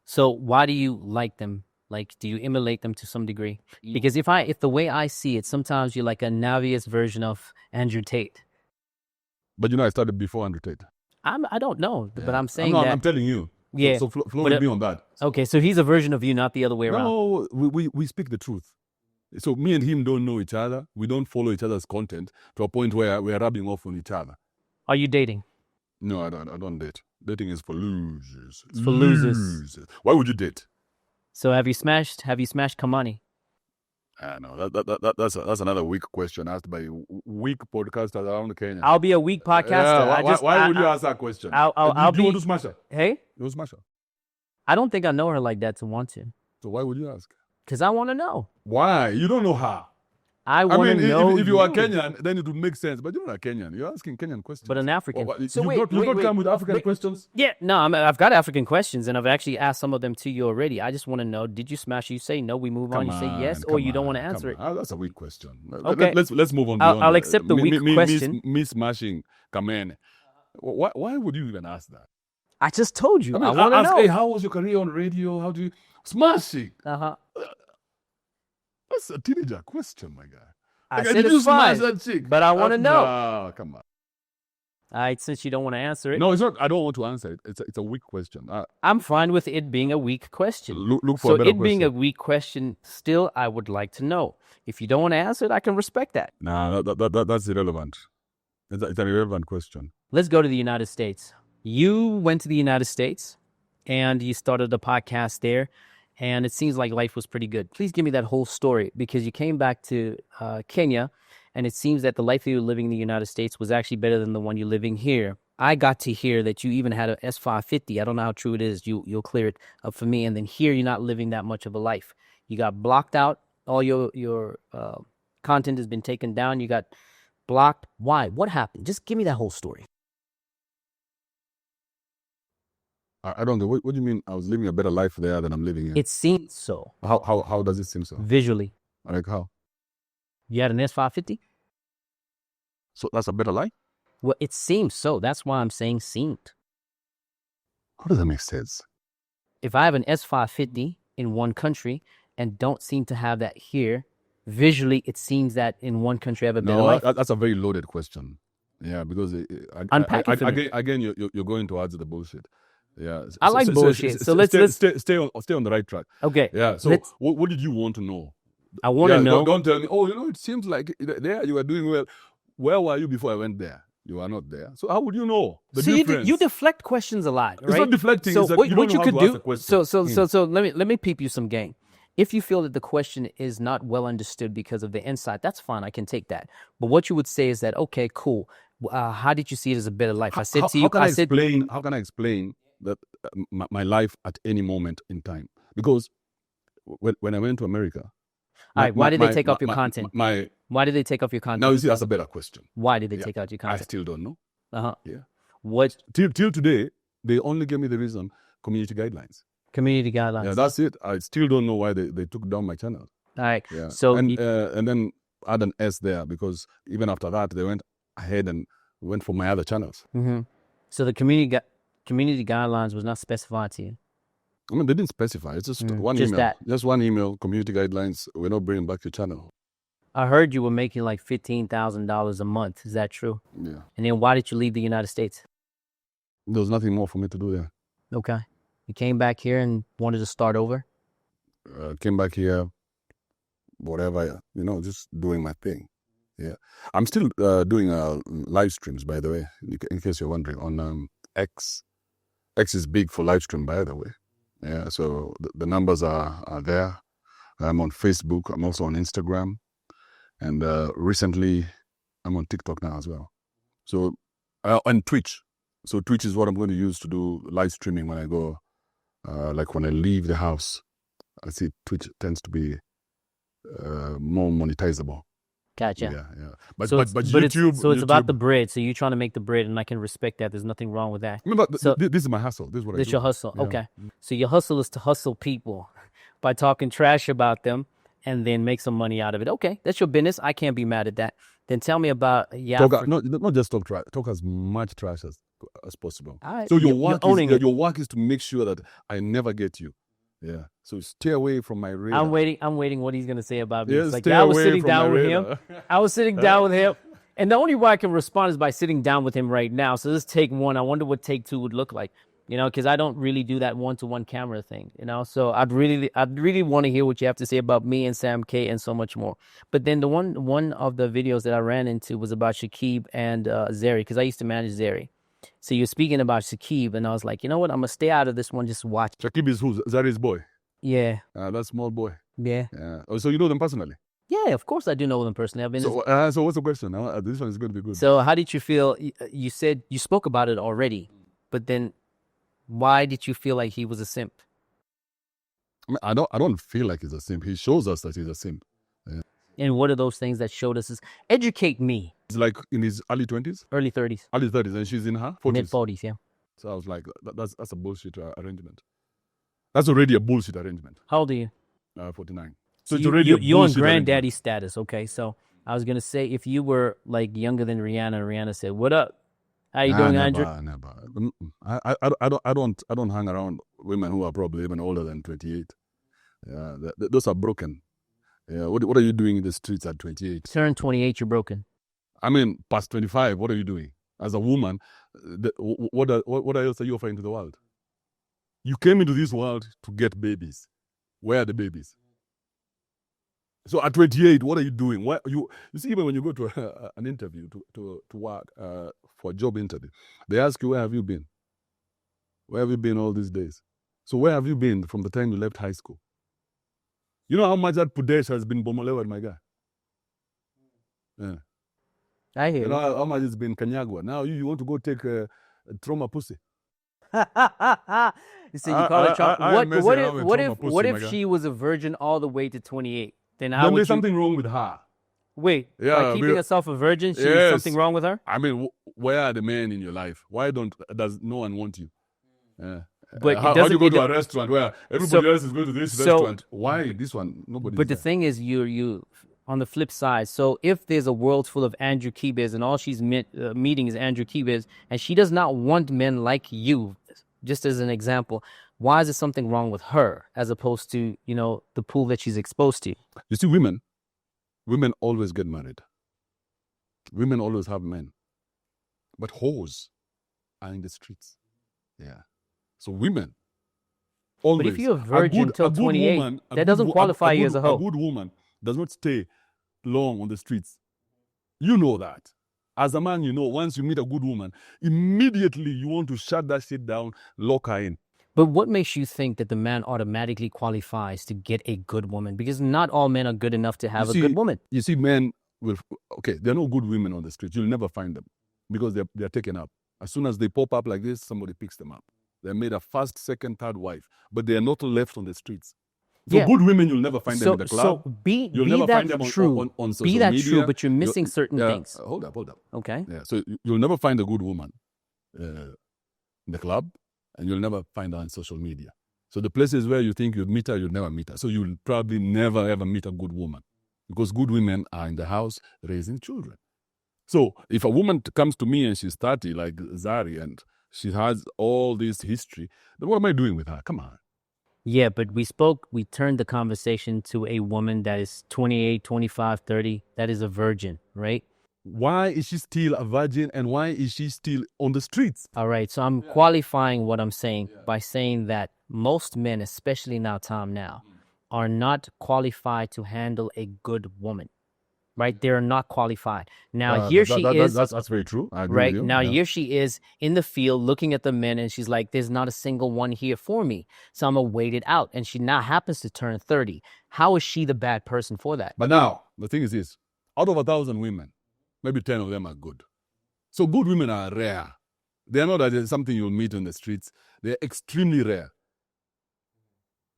[SPEAKER 1] So why do you like them? Like, do you emulate them to some degree? Because if the way I see it, sometimes you're like a novice version of Andrew Tate.
[SPEAKER 2] But I started before Andrew Tate.
[SPEAKER 1] I don't know, but I'm saying
[SPEAKER 2] I'm telling you.
[SPEAKER 1] Yeah.
[SPEAKER 2] So flow with me on that.
[SPEAKER 1] Okay, so he's a version of you, not the other way around.
[SPEAKER 2] No, we speak the truth. So me and him don't know each other. We don't follow each other's content to a point where we're rubbing off on each other.
[SPEAKER 1] Are you dating?
[SPEAKER 2] No, I don't date. Dating is for losers.
[SPEAKER 1] It's for losers.
[SPEAKER 2] Why would you date?
[SPEAKER 1] So have you smashed Kamene?
[SPEAKER 2] I know that's another weak question asked by weak podcasters around Kenya.
[SPEAKER 1] I'll be a weak podcaster.
[SPEAKER 2] Why would you ask that question?
[SPEAKER 1] I'll
[SPEAKER 2] Do you want to smash her?
[SPEAKER 1] Hey?
[SPEAKER 2] You smash her?
[SPEAKER 1] I don't think I know her like that to want to.
[SPEAKER 2] So why would you ask?
[SPEAKER 1] Because I want to know.
[SPEAKER 2] Why? You don't know her.
[SPEAKER 1] I want to know.
[SPEAKER 2] If you are Kenyan, then it would make sense. But you're not Kenyan. You're asking Kenyan questions.
[SPEAKER 1] But an African.
[SPEAKER 2] So you don't come with African questions?
[SPEAKER 1] Yeah, no, I've got African questions, and I've actually asked some of them to you already. I just want to know, did you smash? You say no, we move on. You say yes, or you don't want to answer it.
[SPEAKER 2] That's a weak question.
[SPEAKER 1] Okay.
[SPEAKER 2] Let's move on.
[SPEAKER 1] I'll accept the weak question.
[SPEAKER 2] Me smashing Kamene. Why would you even ask that?
[SPEAKER 1] I just told you. I want to know.
[SPEAKER 2] Hey, how was your career on radio? How do you... Smashing.
[SPEAKER 1] Uh-huh.
[SPEAKER 2] That's a teenager question, my guy.
[SPEAKER 1] I said it's fine,
[SPEAKER 2] that chick?
[SPEAKER 1] but I want to know.
[SPEAKER 2] No, come on.
[SPEAKER 1] All right, since you don't want to answer it.
[SPEAKER 2] No, it's not. I don't want to answer it. It's a weak question.
[SPEAKER 1] I'm fine with it being a weak question.
[SPEAKER 2] Look for a better question.
[SPEAKER 1] So it being a weak question, still, I would like to know. If you don't want to answer it, I can respect that.
[SPEAKER 2] Nah, that's irrelevant. It's an irrelevant question.
[SPEAKER 1] Let's go to the United States. You went to the United States, and you started a podcast there, and it seems like life was pretty good. Please give me that whole story, because you came back to Kenya, and it seems that the life you were living in the United States was actually better than the one you're living here. I got to hear that you even had an S550. I don't know how true it is. You'll clear it up for me. And then here you're not living that much of a life. You got blocked out. All your content has been taken down. You got blocked. Why? What happened? Just give me that whole story.
[SPEAKER 2] I don't know. What do you mean? I was living a better life there than I'm living here.
[SPEAKER 1] It seems so.
[SPEAKER 2] How does it seem so?
[SPEAKER 1] Visually.
[SPEAKER 2] Like how?
[SPEAKER 1] You had an S550?
[SPEAKER 2] So that's a better life?
[SPEAKER 1] Well, it seems so. That's why I'm saying seemed.
[SPEAKER 2] How does that make sense?
[SPEAKER 1] If I have an S550 in one country and don't seem to have that here, visually it seems that in one country I have a better life.
[SPEAKER 2] That's a very loaded question. Yeah, because again, you're going towards the bullshit. Yeah,
[SPEAKER 1] I like bullshit. So let's
[SPEAKER 2] stay on the right track.
[SPEAKER 1] Okay.
[SPEAKER 2] Yeah. So what did you want to know?
[SPEAKER 1] I want to know.
[SPEAKER 2] Don't tell me. Oh, it seems like there you were doing well. Where were you before I went there? You are not there. So how would you know the difference?
[SPEAKER 1] You deflect questions a lot, right?
[SPEAKER 2] It's not deflecting.
[SPEAKER 1] So
[SPEAKER 2] it's that
[SPEAKER 1] what
[SPEAKER 2] you don't
[SPEAKER 1] you
[SPEAKER 2] know
[SPEAKER 1] could
[SPEAKER 2] how to
[SPEAKER 1] do?
[SPEAKER 2] ask a question.
[SPEAKER 1] So let me peep you some game. If you feel that the question is not well understood because of the insight, that's fine. I can take that. But what you would say is that, okay, cool. How did you see it as a better life? I said to you,
[SPEAKER 2] how can I explain that my life at any moment in time? Because when I went to America.
[SPEAKER 1] All right, why did they take off your content? Why did they take off your content?
[SPEAKER 2] Now you see, that's a better question.
[SPEAKER 1] Why did they take out your content?
[SPEAKER 2] I still don't know.
[SPEAKER 1] Yeah.
[SPEAKER 2] What? Till today, they only gave me the reason: community guidelines.
[SPEAKER 1] Community guidelines.
[SPEAKER 2] Yeah, that's it. I still don't know why they took down my channel.
[SPEAKER 1] All right.
[SPEAKER 2] Yeah.
[SPEAKER 1] So
[SPEAKER 2] and then add an S there, because even after that they went ahead and went for my other channels.
[SPEAKER 1] Mm-hmm. So the community guidelines was not specified to you.
[SPEAKER 2] I mean, they didn't specify. It's just one
[SPEAKER 1] just
[SPEAKER 2] email.
[SPEAKER 1] That.
[SPEAKER 2] Just one email. Community guidelines. We're not bringing back your channel.
[SPEAKER 1] I heard you were making like $15,000 a month. Is that true?
[SPEAKER 2] Yeah.
[SPEAKER 1] And then why did you leave the United States?
[SPEAKER 2] There was nothing more for me to do there.
[SPEAKER 1] Okay. You came back here and wanted to start over?
[SPEAKER 2] Came back here, whatever, just doing my thing. Yeah. I'm still doing live streams, by the way, in case you're wondering, on X. X is big for live stream, by the way. Yeah, so the numbers are there. I'm on Facebook. I'm also on Instagram. And recently, I'm on TikTok now as well. So, and Twitch. So Twitch is what I'm going to use to do live streaming when I go, like when I leave the house. I see Twitch tends to be more monetizable.
[SPEAKER 1] Gotcha.
[SPEAKER 2] Yeah. But YouTube...
[SPEAKER 1] It's about the bread. So you're trying to make the bread, and I can respect that. There's nothing wrong with that.
[SPEAKER 2] Remember, this is my hustle. This is what I do.
[SPEAKER 1] This your hustle.
[SPEAKER 2] Yeah.
[SPEAKER 1] Okay. So your hustle is to hustle people by talking trash about them and then make some money out of it. Okay. That's your business. I can't be mad at that. Then tell me about...
[SPEAKER 2] not just talk trash. Talk as much trash as possible.
[SPEAKER 1] All right.
[SPEAKER 2] So your work is to make sure that I never get you. Yeah. So stay away from my radar.
[SPEAKER 1] I'm waiting what he's going to say about me.
[SPEAKER 2] Yeah,
[SPEAKER 1] it's like,
[SPEAKER 2] I
[SPEAKER 1] was sitting down with him. I was sitting down with him. And the only way I can respond is by sitting down with him right now. So let's take one. I wonder what take two would look like, because I don't really do that one-to-one camera thing, So I'd really want to hear what you have to say about me and Sam K and so much more. But then the one of the videos that I ran into was about Kibe and Zeri, because I used to manage Zeri. So you're speaking about Kibe, and I was like, you know what? I'm going to stay out of this one, just watch.
[SPEAKER 2] Kibe is who? Zari's boy?
[SPEAKER 1] Yeah.
[SPEAKER 2] That small boy?
[SPEAKER 1] Yeah.
[SPEAKER 2] Oh, so you know them personally?
[SPEAKER 1] Yeah, of course I do know them personally. I've been.
[SPEAKER 2] So what's the question? This one is going to be good.
[SPEAKER 1] So how did you feel? You said you spoke about it already, but then why did you feel like he was a simp?
[SPEAKER 2] I mean, I don't feel like he's a simp. He shows us that he's a simp. Yeah.
[SPEAKER 1] And what are those things that showed us? Educate me.
[SPEAKER 2] He's like in his early 20s?
[SPEAKER 1] Early 30s.
[SPEAKER 2] Early 30s, and she's in her 40s.
[SPEAKER 1] Mid 40s, yeah.
[SPEAKER 2] So I was like, that's a bullshit arrangement. That's already a bullshit arrangement.
[SPEAKER 1] How old are you?
[SPEAKER 2] 49. So it's already
[SPEAKER 1] you're on granddaddy status, okay? So I was gonna say if you were like younger than Rihanna, Rihanna said, "What up? How you doing, Andrew?"
[SPEAKER 2] Never. I don't hang around women who are probably even older than 28. Yeah, those are broken. Yeah, what are you doing in the streets at 28?
[SPEAKER 1] Turn 28, you're broken.
[SPEAKER 2] I mean, past 25, what are you doing as a woman? What else are you offering to the world? You came into this world to get babies. Where are the babies? So at 28, what are you doing? You see, even when you go to an interview to work for a job interview, they ask you, where have you been? Where have you been all these days? So where have you been from the time you left high school? You know how much that Pudesh has been bomolewa, my guy? Yeah.
[SPEAKER 1] I hear
[SPEAKER 2] you. Know how much it's been Kanyagwa. Now you want to go take a trauma pussy.
[SPEAKER 1] You say you call it trauma. What if she was a virgin all the way to 28? Then
[SPEAKER 2] there's something wrong with her.
[SPEAKER 1] Wait, by keeping herself a virgin, there's something wrong with her?
[SPEAKER 2] I mean, where are the men in your life? Why does no one want you? Yeah.
[SPEAKER 1] But
[SPEAKER 2] how do you go to a restaurant where everybody else is going to this restaurant? Why this one? Nobody.
[SPEAKER 1] But the thing is, you on the flip side. So if there's a world full of Andrew Kibes and all she's meeting is Andrew Kibes, and she does not want men like you, just as an example, why is there something wrong with her as opposed to, the pool that she's exposed to?
[SPEAKER 2] You see, women always get married. Women always have men. But whores are in the streets. Yeah. So women always.
[SPEAKER 1] But if you're a virgin till 28, that doesn't qualify you as a hoe.
[SPEAKER 2] A good woman does not stay long on the streets. You know that. As a man, once you meet a good woman, immediately you want to shut that shit down, lock her in.
[SPEAKER 1] But what makes you think that the man automatically qualifies to get a good woman? Because not all men are good enough to have a good woman.
[SPEAKER 2] You see, men will, there are no good women on the streets. You'll never find them because they're taken up. As soon as they pop up like this, somebody picks them up. They're made a first, second, third wife, but they are not left on the streets. So good women, you'll never find them in the club.
[SPEAKER 1] So you'll never find them on social media. Be that true, but you're missing certain things.
[SPEAKER 2] Hold up.
[SPEAKER 1] Okay.
[SPEAKER 2] Yeah, so you'll never find a good woman in the club, and you'll never find her on social media. So the places where you think you'd meet her, you'll never meet her. So you'll probably never, ever meet a good woman because good women are in the house raising children. So if a woman comes to me and she's 30, like Zari, and she has all this history, then what am I doing with her? Come on.
[SPEAKER 1] Yeah, but we turned the conversation to a woman that is 28, 25, 30, that is a virgin, right?
[SPEAKER 2] Why is she still a virgin and why is she still on the streets?
[SPEAKER 1] All right, so I'm qualifying what I'm saying by saying that most men, especially in our time now, are not qualified to handle a good woman. Right, they're not qualified. Now here she is.
[SPEAKER 2] That's very true. I agree with you.
[SPEAKER 1] Now here she is in the field looking at the men, and she's like, "There's not a single one here for me, so I'm gonna wait it out." And she now happens to turn 30. How is she the bad person for that?
[SPEAKER 2] But now the thing is this: out of 1,000 women, maybe 10 of them are good. So good women are rare. They are not that something you'll meet on the streets. They're extremely rare.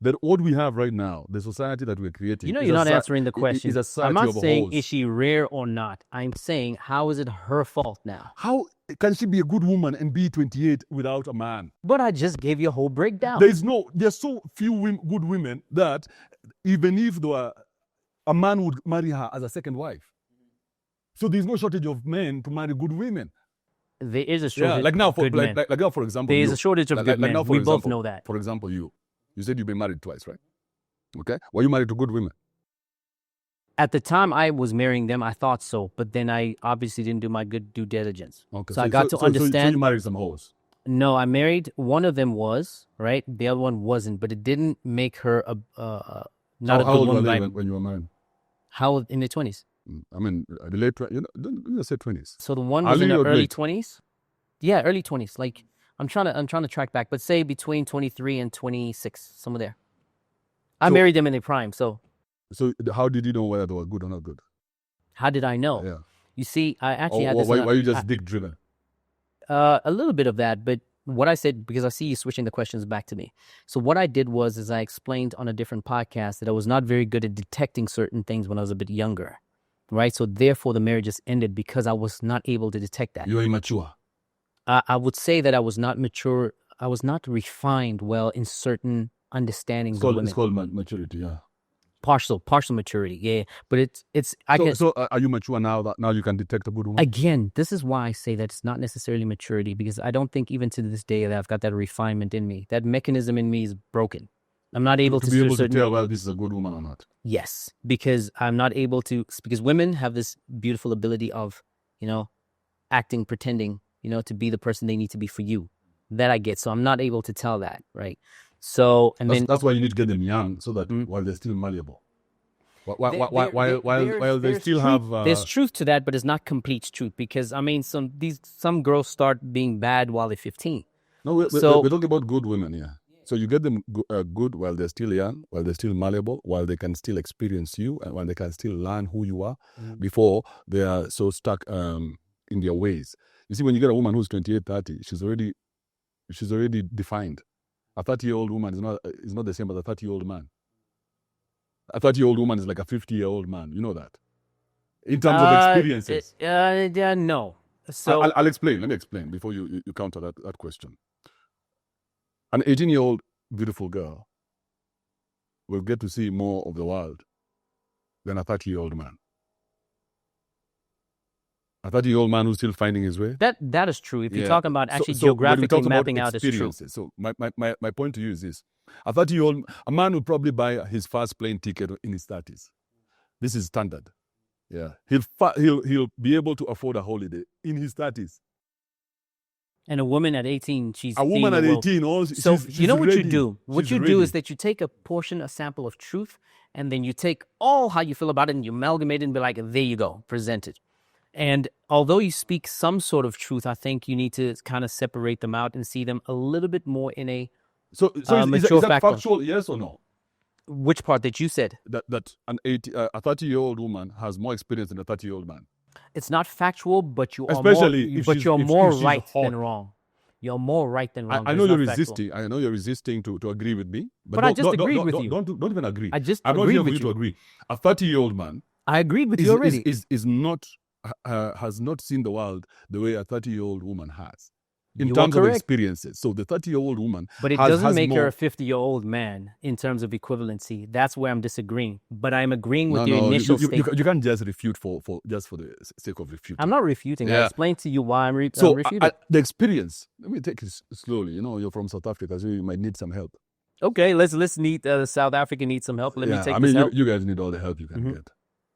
[SPEAKER 2] That what we have right now, the society that we're creating.
[SPEAKER 1] You're not answering the question. I'm not saying
[SPEAKER 2] is
[SPEAKER 1] she rare or not. I'm saying how is it her fault now?
[SPEAKER 2] How can she be a good woman and be 28 without a man?
[SPEAKER 1] But I just gave you a whole breakdown.
[SPEAKER 2] There's so few good women that even if a man would marry her as a second wife. So there's no shortage of men to marry good women.
[SPEAKER 1] There is a shortage
[SPEAKER 2] like now,
[SPEAKER 1] of good men.
[SPEAKER 2] Like now, for example.
[SPEAKER 1] There is a shortage of good men. We both know that.
[SPEAKER 2] For example, you said you've been married twice, right? Okay. Were you married to good women?
[SPEAKER 1] At the time I was marrying them, I thought so. But then I obviously didn't do my good due diligence.
[SPEAKER 2] Okay.
[SPEAKER 1] So I got to understand.
[SPEAKER 2] So you married some hoes?
[SPEAKER 1] No, I married. One of them was, right? The other one wasn't. But it didn't make her not a good woman.
[SPEAKER 2] How old were they when you were married?
[SPEAKER 1] How old? In their 20s.
[SPEAKER 2] I mean, the late, don't say 20s.
[SPEAKER 1] So the one was in the early 20s? Yeah, early 20s. Like, I'm trying to track back, but say between 23 and 26, somewhere there. I married them in their prime, so.
[SPEAKER 2] So how did you know whether they were good or not good?
[SPEAKER 1] How did I know?
[SPEAKER 2] Yeah.
[SPEAKER 1] You see, I actually
[SPEAKER 2] Or
[SPEAKER 1] had this.
[SPEAKER 2] why you just dick driven?
[SPEAKER 1] A little bit of that, but what I said, because I see you switching the questions back to me. So what I did was I explained on a different podcast that I was not very good at detecting certain things when I was a bit younger, right? So therefore, the marriage just ended because I was not able to detect that.
[SPEAKER 2] You're immature.
[SPEAKER 1] I would say that I was not mature. I was not refined well in certain understandings of women.
[SPEAKER 2] It's called maturity, yeah.
[SPEAKER 1] Partial maturity, yeah. But it's.
[SPEAKER 2] So are you mature now that now you can detect a good woman?
[SPEAKER 1] Again, this is why I say that it's not necessarily maturity, because I don't think even to this day that I've got that refinement in me. That mechanism in me is broken. I'm not able to
[SPEAKER 2] be able to tell whether this is a good woman or not.
[SPEAKER 1] Yes, because I'm not able to, because women have this beautiful ability of, acting, pretending, to be the person they need to be for you. That I get. So I'm not able to tell that, right? So, and
[SPEAKER 2] that's why you need to get them young, so that while they're still malleable. While they still have
[SPEAKER 1] there's truth to that, but it's not complete truth, because some girls start being bad while they're 15.
[SPEAKER 2] No, we're talking about good women, yeah. So you get them good while they're still young, while they're still malleable, while they can still experience you, and while they can still learn who you are before they are so stuck in their ways. You see, when you get a woman who's 28, 30, she's already defined. A 30-year-old woman is not the same as a 30-year-old man. A 30-year-old woman is like a 50-year-old man. You know that? In terms of experiences.
[SPEAKER 1] No. So
[SPEAKER 2] I'll explain. Let me explain before you counter that question. An 18-year-old beautiful girl will get to see more of the world than a 30-year-old man. A 30-year-old man who's still finding his way.
[SPEAKER 1] That is true. If you're talking about actually geographically mapping out, it's true.
[SPEAKER 2] So my point to you is this. A man will probably buy his first plane ticket in his 30s. This is standard. Yeah. He'll be able to afford a holiday in his 30s.
[SPEAKER 1] And a woman at 18, she's
[SPEAKER 2] a woman at 18.
[SPEAKER 1] So
[SPEAKER 2] she's
[SPEAKER 1] you know what
[SPEAKER 2] ready.
[SPEAKER 1] you do? What you do is that you take a sample of truth, and then you take all how you feel about it and you amalgamate it and be like, there you go, present it. And although you speak some sort of truth, I think you need to kind of separate them out and see them a little bit more in a mature
[SPEAKER 2] is that factual, yes or no?
[SPEAKER 1] Which part that you said?
[SPEAKER 2] That a 30-year-old woman has more experience than a 30-year-old man.
[SPEAKER 1] It's not factual, but you are more right than wrong. You're more right than wrong.
[SPEAKER 2] I know you're resisting. I know you're resisting to agree with me.
[SPEAKER 1] But I just agreed with you.
[SPEAKER 2] Don't even agree.
[SPEAKER 1] I'm
[SPEAKER 2] not here for you to agree. A 30-year-old man.
[SPEAKER 1] I agreed with you already.
[SPEAKER 2] Has not seen the world the way a 30-year-old woman has. In terms of experiences. So the 30-year-old woman
[SPEAKER 1] But it doesn't make her a 50-year-old man in terms of equivalency. That's where I'm disagreeing. But I'm agreeing with your initial statement.
[SPEAKER 2] You can't just refute for the sake of refuting.
[SPEAKER 1] I'm not refuting. I explained to you why I'm refuting.
[SPEAKER 2] The experience, let me take it slowly. You're from South Africa, so you might need some help.
[SPEAKER 1] Okay, let's need South Africa needs some help. Let me take this help.
[SPEAKER 2] You guys need all the help you can get.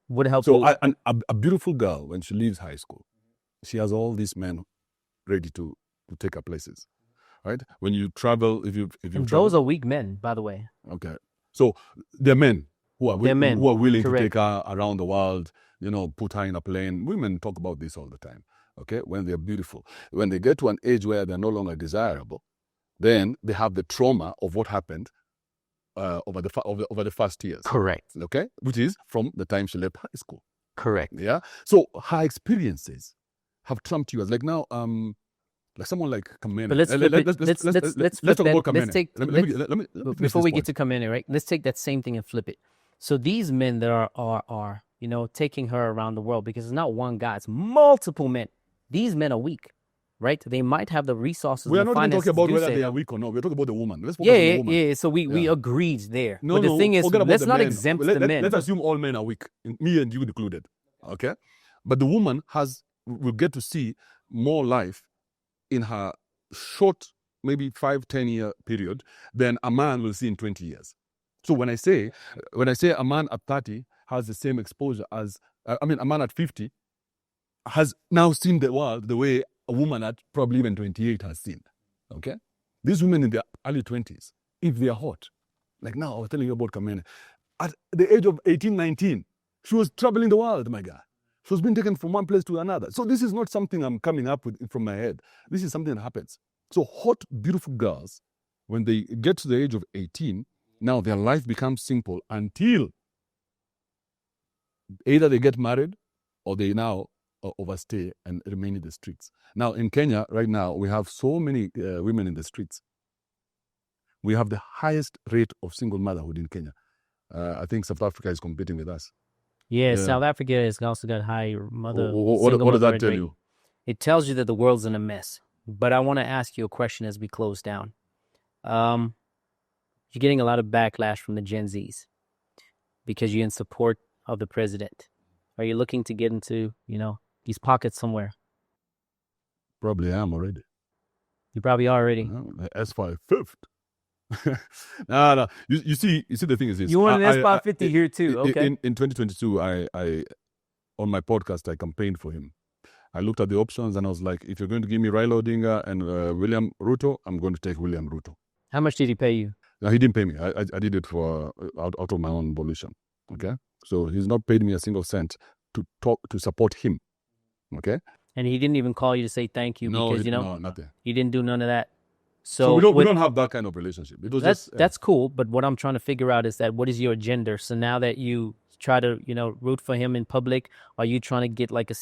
[SPEAKER 1] What help?
[SPEAKER 2] So a beautiful girl, when she leaves high school, she has all these men ready to take her places, right? When you travel, if you
[SPEAKER 1] those are weak men, by the way.
[SPEAKER 2] Okay, so they're men who are willing
[SPEAKER 1] Correct.
[SPEAKER 2] to take her around the world. Put her in a plane. Women talk about this all the time. Okay, when they're beautiful, when they get to an age where they're no longer desirable, then they have the trauma of what happened over the first years.
[SPEAKER 1] Correct.
[SPEAKER 2] Okay, which is from the time she left high school.
[SPEAKER 1] Correct.
[SPEAKER 2] Yeah. So her experiences have trumped you as like now like someone like Kamene.
[SPEAKER 1] But let's talk about Kamene. Before we get to Kamene, right? Let's take that same thing and flip it. So these men that are taking her around the world, because it's not one guy, it's multiple men. These men are weak, right? They might have the resources.
[SPEAKER 2] We are not even talking about whether they are weak or not. We're talking about the woman. Let's focus on the woman.
[SPEAKER 1] Yeah. So we agreed there. But the thing is, let's not exempt the men.
[SPEAKER 2] Let's assume all men are weak, me and you included. Okay, but the woman will get to see more life in her short, maybe 5-10 year period than a man will see in 20 years. So when I say a man at 30 has the same exposure as, a man at 50 has now seen the world the way a woman at probably even 28 has seen. Okay? These women in their early 20s, if they are hot, like now I was telling you about Kamene, at the age of 18, 19, she was traveling the world, my guy. She was being taken from one place to another. So this is not something I'm coming up with from my head. This is something that happens. So hot, beautiful girls, when they get to the age of 18, now their life becomes simple until Either they get married or they now overstay and remain in the streets. Now, in Kenya, right now, we have so many women in the streets. We have the highest rate of single motherhood in Kenya. I think South Africa is competing with us.
[SPEAKER 1] Yeah, South Africa has also got high mother.
[SPEAKER 2] What does that tell you?
[SPEAKER 1] It tells you that the world's in a mess. But I want to ask you a question as we close down. You're getting a lot of backlash from the Gen Zs because you're in support of the president. Are you looking to get into, these pockets somewhere?
[SPEAKER 2] Probably am already.
[SPEAKER 1] You probably are already.
[SPEAKER 2] S550. No. You see, the thing is this.
[SPEAKER 1] You want an S550 here too, okay?
[SPEAKER 2] In 2022, I on my podcast, I campaigned for him. I looked at the options and I was like, if you're going to give me Raila Odinga and William Ruto, I'm going to take William Ruto.
[SPEAKER 1] How much did he pay you?
[SPEAKER 2] No, he didn't pay me. I did it for out of my own volition. Okay, so he's not paid me a single cent to support him. Okay,
[SPEAKER 1] and he didn't even call you to say thank you because
[SPEAKER 2] no, nothing.
[SPEAKER 1] He didn't do none of that.
[SPEAKER 2] So we don't have that kind of relationship. It was
[SPEAKER 1] that's cool. But what I'm trying to figure out is that what is your agenda? So now that you try to root for him in public, are you trying to get like a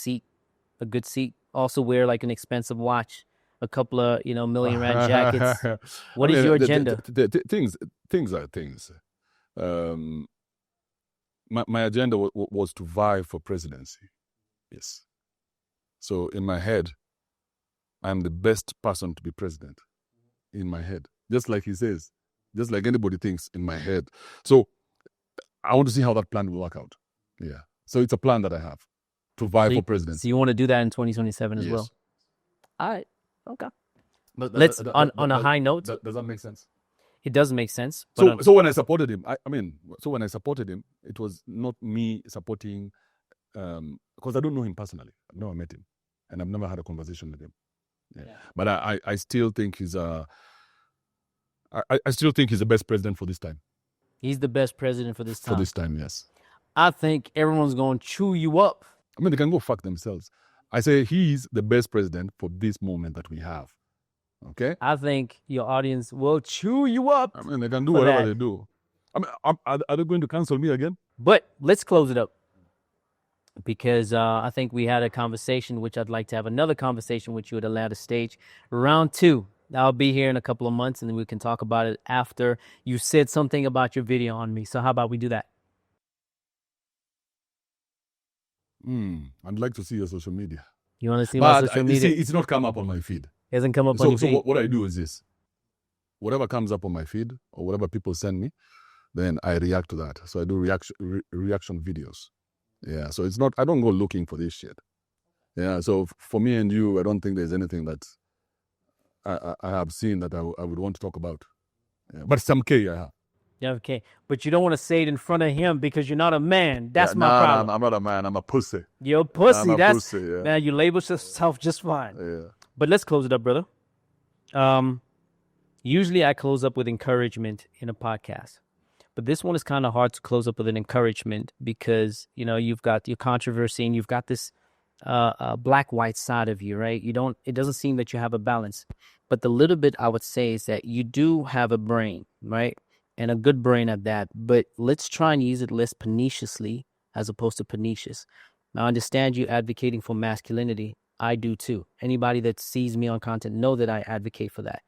[SPEAKER 1] good seat? Also wear like an expensive watch, a couple of million rand jackets. What is your agenda?
[SPEAKER 2] Things are things. My agenda was to vie for presidency. Yes. So in my head, I'm the best person to be president. In my head, just like he says, just like anybody thinks in my head. So I want to see how that plan will work out. Yeah. So it's a plan that I have to vie for presidency.
[SPEAKER 1] So you want to do that in 2027 as well? All right. Okay. Let's on a high note.
[SPEAKER 2] Does that make sense?
[SPEAKER 1] It does make sense.
[SPEAKER 2] So when I supported him, when I supported him, it was not me supporting, because I don't know him personally. I've never met him, and I've never had a conversation with him. Yeah. But I still think he's I still think he's the best president for this time.
[SPEAKER 1] He's the best president for this time.
[SPEAKER 2] For this time, yes.
[SPEAKER 1] I think everyone's going to chew you up.
[SPEAKER 2] I mean, they can go fuck themselves. I say he's the best president for this moment that we have. Okay?
[SPEAKER 1] I think your audience will chew you up.
[SPEAKER 2] I mean, they can do whatever they do. I mean, are they going to cancel me again?
[SPEAKER 1] But let's close it up. Because I think we had a conversation, which I'd like to have another conversation with you at a later stage. Round 2. I'll be here in a couple of months, and then we can talk about it after you said something about your video on me. So how about we do that?
[SPEAKER 2] I'd like to see your social media.
[SPEAKER 1] You want to see my social media?
[SPEAKER 2] See, it's not come up on my feed.
[SPEAKER 1] It hasn't come up on your feed?
[SPEAKER 2] So what I do is this. Whatever comes up on my feed or whatever people send me, then I react to that. So I do reaction videos. Yeah, so it's not, I don't go looking for this shit. Yeah, so for me and you, I don't think there's anything that I have seen that I would want to talk about. Yeah, but some K I have.
[SPEAKER 1] Yeah, okay. But you don't want to say it in front of him because you're not a man. That's my problem.
[SPEAKER 2] No, I'm not a man. I'm a pussy.
[SPEAKER 1] You're a pussy.
[SPEAKER 2] Pussy, yeah.
[SPEAKER 1] Man, you label yourself just fine.
[SPEAKER 2] Yeah.
[SPEAKER 1] But let's close it up, brother. Usually I close up with encouragement in a podcast. But this one is kind of hard to close up with an encouragement because, you've got your controversy and you've got this black-white side of you, right? It doesn't seem that you have a balance. But the little bit I would say is that you do have a brain, right? And a good brain at that. But let's try and use it less perniciously as opposed to pernicious. Now, I understand you advocating for masculinity. I do too. Anybody that sees me on content know that I advocate for that.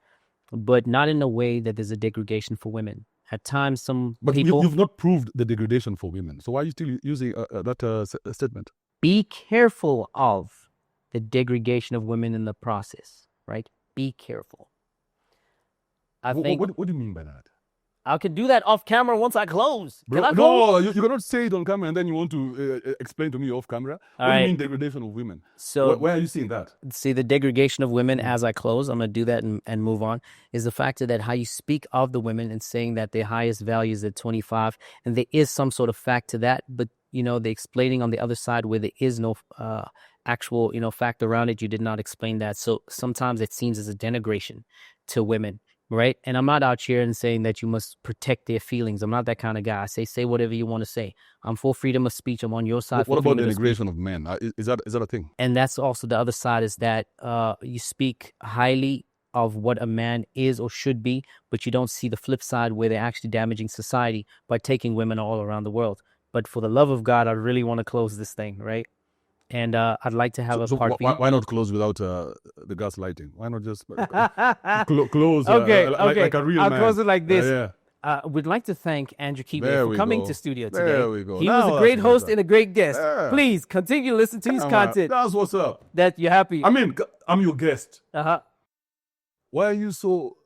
[SPEAKER 1] But not in a way that there's a degradation for women. At times,
[SPEAKER 2] but you've not proved the degradation for women. So why are you still using that statement?
[SPEAKER 1] Be careful of the degradation of women in the process, right? Be careful.
[SPEAKER 2] What do you mean by that?
[SPEAKER 1] I could do that off camera once I close.
[SPEAKER 2] Bro, no, you cannot say it on camera and then you want to explain to me off camera. What do you mean degradation of women?
[SPEAKER 1] So
[SPEAKER 2] where are you seeing that?
[SPEAKER 1] See, the degradation of women as I close, I'm going to do that and move on, is the fact that how you speak of the women and saying that their highest value is at 25. And there is some sort of fact to that. But, the explaining on the other side where there is no actual, fact around it, you did not explain that. So sometimes it seems as a denigration to women. Right. And I'm not out here and saying that you must protect their feelings. I'm not that kind of guy. I say whatever you want to say. I'm for freedom of speech. I'm on your side.
[SPEAKER 2] What about the denigration of men? Is that a thing?
[SPEAKER 1] And that's also the other side, is that you speak highly of what a man is or should be, but you don't see the flip side where they're actually damaging society by taking women all around the world. But for the love of God, I really want to close this thing, right? And I'd like to have a part B.
[SPEAKER 2] Why not close without the gaslighting? Why not just close
[SPEAKER 1] Okay,
[SPEAKER 2] like a real
[SPEAKER 1] I'll
[SPEAKER 2] man?
[SPEAKER 1] close it like this.
[SPEAKER 2] Yeah.
[SPEAKER 1] We'd like to thank Andrew Kibe
[SPEAKER 2] There
[SPEAKER 1] for
[SPEAKER 2] we
[SPEAKER 1] coming
[SPEAKER 2] go.
[SPEAKER 1] to studio
[SPEAKER 2] There
[SPEAKER 1] today.
[SPEAKER 2] we go.
[SPEAKER 1] He
[SPEAKER 2] Now
[SPEAKER 1] was a great
[SPEAKER 2] that's
[SPEAKER 1] host
[SPEAKER 2] what's up.
[SPEAKER 1] and a great guest.
[SPEAKER 2] Yeah.
[SPEAKER 1] Please continue to listen to his content.
[SPEAKER 2] That's what's up.
[SPEAKER 1] That you're happy.
[SPEAKER 2] I mean, I'm your guest.
[SPEAKER 1] Uh-huh.
[SPEAKER 2] Why are you so?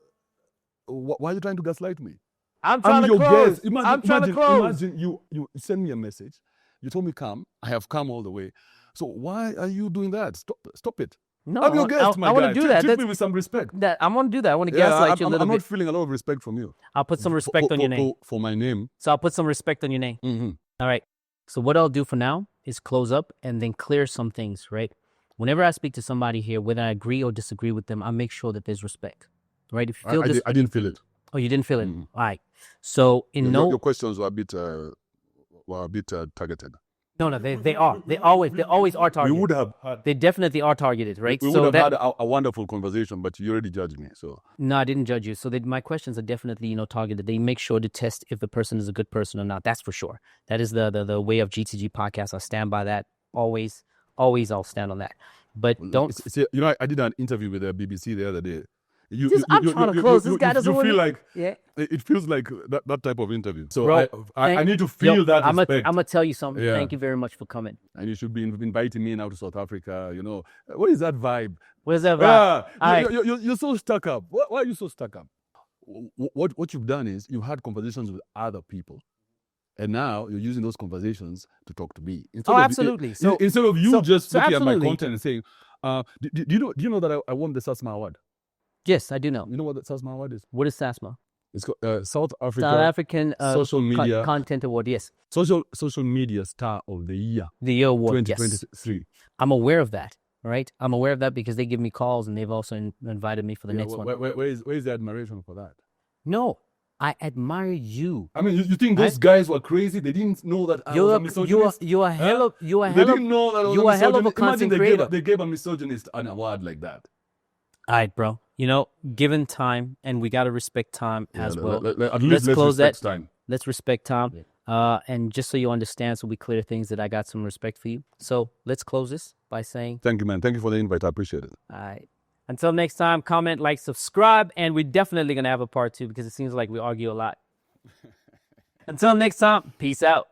[SPEAKER 2] Why are you trying to gaslight me?
[SPEAKER 1] I'm trying to
[SPEAKER 2] your
[SPEAKER 1] close.
[SPEAKER 2] guest.
[SPEAKER 1] I'm trying to close.
[SPEAKER 2] Imagine you send me a message. You told me come. I have come all the way. So why are you doing that? Stop it.
[SPEAKER 1] No,
[SPEAKER 2] I'm your guest, my
[SPEAKER 1] I
[SPEAKER 2] guy.
[SPEAKER 1] want to do that.
[SPEAKER 2] Treat me with some respect.
[SPEAKER 1] I want to do that. I want to gaslight you a little
[SPEAKER 2] I'm
[SPEAKER 1] bit.
[SPEAKER 2] not feeling a lot of respect from you.
[SPEAKER 1] I'll put some respect on your name.
[SPEAKER 2] For my name.
[SPEAKER 1] So I'll put some respect on your name.
[SPEAKER 2] Mm-hmm.
[SPEAKER 1] All right. So what I'll do for now is close up and then clear some things, right? Whenever I speak to somebody here, whether I agree or disagree with them, I'll make sure that there's respect, right? If you feel
[SPEAKER 2] I didn't feel it.
[SPEAKER 1] Oh, you didn't feel it?
[SPEAKER 2] Mm-hmm.
[SPEAKER 1] All right. So
[SPEAKER 2] your questions were a bit targeted.
[SPEAKER 1] No, they are. They always are targeted.
[SPEAKER 2] We would have had.
[SPEAKER 1] They definitely are targeted, right?
[SPEAKER 2] We would have had a wonderful conversation, but you already judged me. So
[SPEAKER 1] no, I didn't judge you. So my questions are definitely targeted. They make sure to test if the person is a good person or not. That's for sure. That is the way of GTG podcast. I stand by that. Always I'll stand on that. But don't.
[SPEAKER 2] See, I did an interview with the BBC the other day.
[SPEAKER 1] I'm trying to close. This guy doesn't
[SPEAKER 2] feel like
[SPEAKER 1] yeah.
[SPEAKER 2] It feels like that type of interview. So
[SPEAKER 1] Bro,
[SPEAKER 2] I need to feel that respect.
[SPEAKER 1] I'm gonna tell you something.
[SPEAKER 2] Yeah.
[SPEAKER 1] Thank you very much for coming.
[SPEAKER 2] And you should be inviting me now to South Africa. What is that vibe?
[SPEAKER 1] Where's that vibe?
[SPEAKER 2] You're so stuck up. Why are you so stuck up? What you've done is you've had conversations with other people, and now you're using those conversations to talk to me.
[SPEAKER 1] Absolutely.
[SPEAKER 2] Instead of you just looking at my
[SPEAKER 1] absolutely.
[SPEAKER 2] content and saying, do you know that I won the SASMA award?
[SPEAKER 1] Yes, I do know.
[SPEAKER 2] You know what the SASMA award is?
[SPEAKER 1] What is SASMA?
[SPEAKER 2] It's called South
[SPEAKER 1] South African
[SPEAKER 2] Social Media
[SPEAKER 1] Content Award. Yes.
[SPEAKER 2] Social Media Star of the Year.
[SPEAKER 1] The Year Award.
[SPEAKER 2] 2023.
[SPEAKER 1] Yes. I'm aware of that. Right. I'm aware of that because they give me calls and they've also invited me for the next one.
[SPEAKER 2] Where is the admiration for that?
[SPEAKER 1] No, I admire you.
[SPEAKER 2] I mean, you think those guys were crazy? They didn't know that I was a misogynist?
[SPEAKER 1] They
[SPEAKER 2] didn't know that I was a
[SPEAKER 1] hell of a
[SPEAKER 2] misogynist.
[SPEAKER 1] content
[SPEAKER 2] Imagine
[SPEAKER 1] creator.
[SPEAKER 2] they gave a misogynist an award like that.
[SPEAKER 1] All right, bro. Given time, and we got to respect time as well.
[SPEAKER 2] At least let's
[SPEAKER 1] close
[SPEAKER 2] respect
[SPEAKER 1] that.
[SPEAKER 2] time.
[SPEAKER 1] Let's respect time. And just so you understand, so we clear things, that I got some respect for you. So let's close this by saying...
[SPEAKER 2] Thank you, man. Thank you for the invite. I appreciate it.
[SPEAKER 1] All right. Until next time, comment, like, subscribe, and we're definitely going to have a part 2 because it seems like we argue a lot. Until next time, peace out.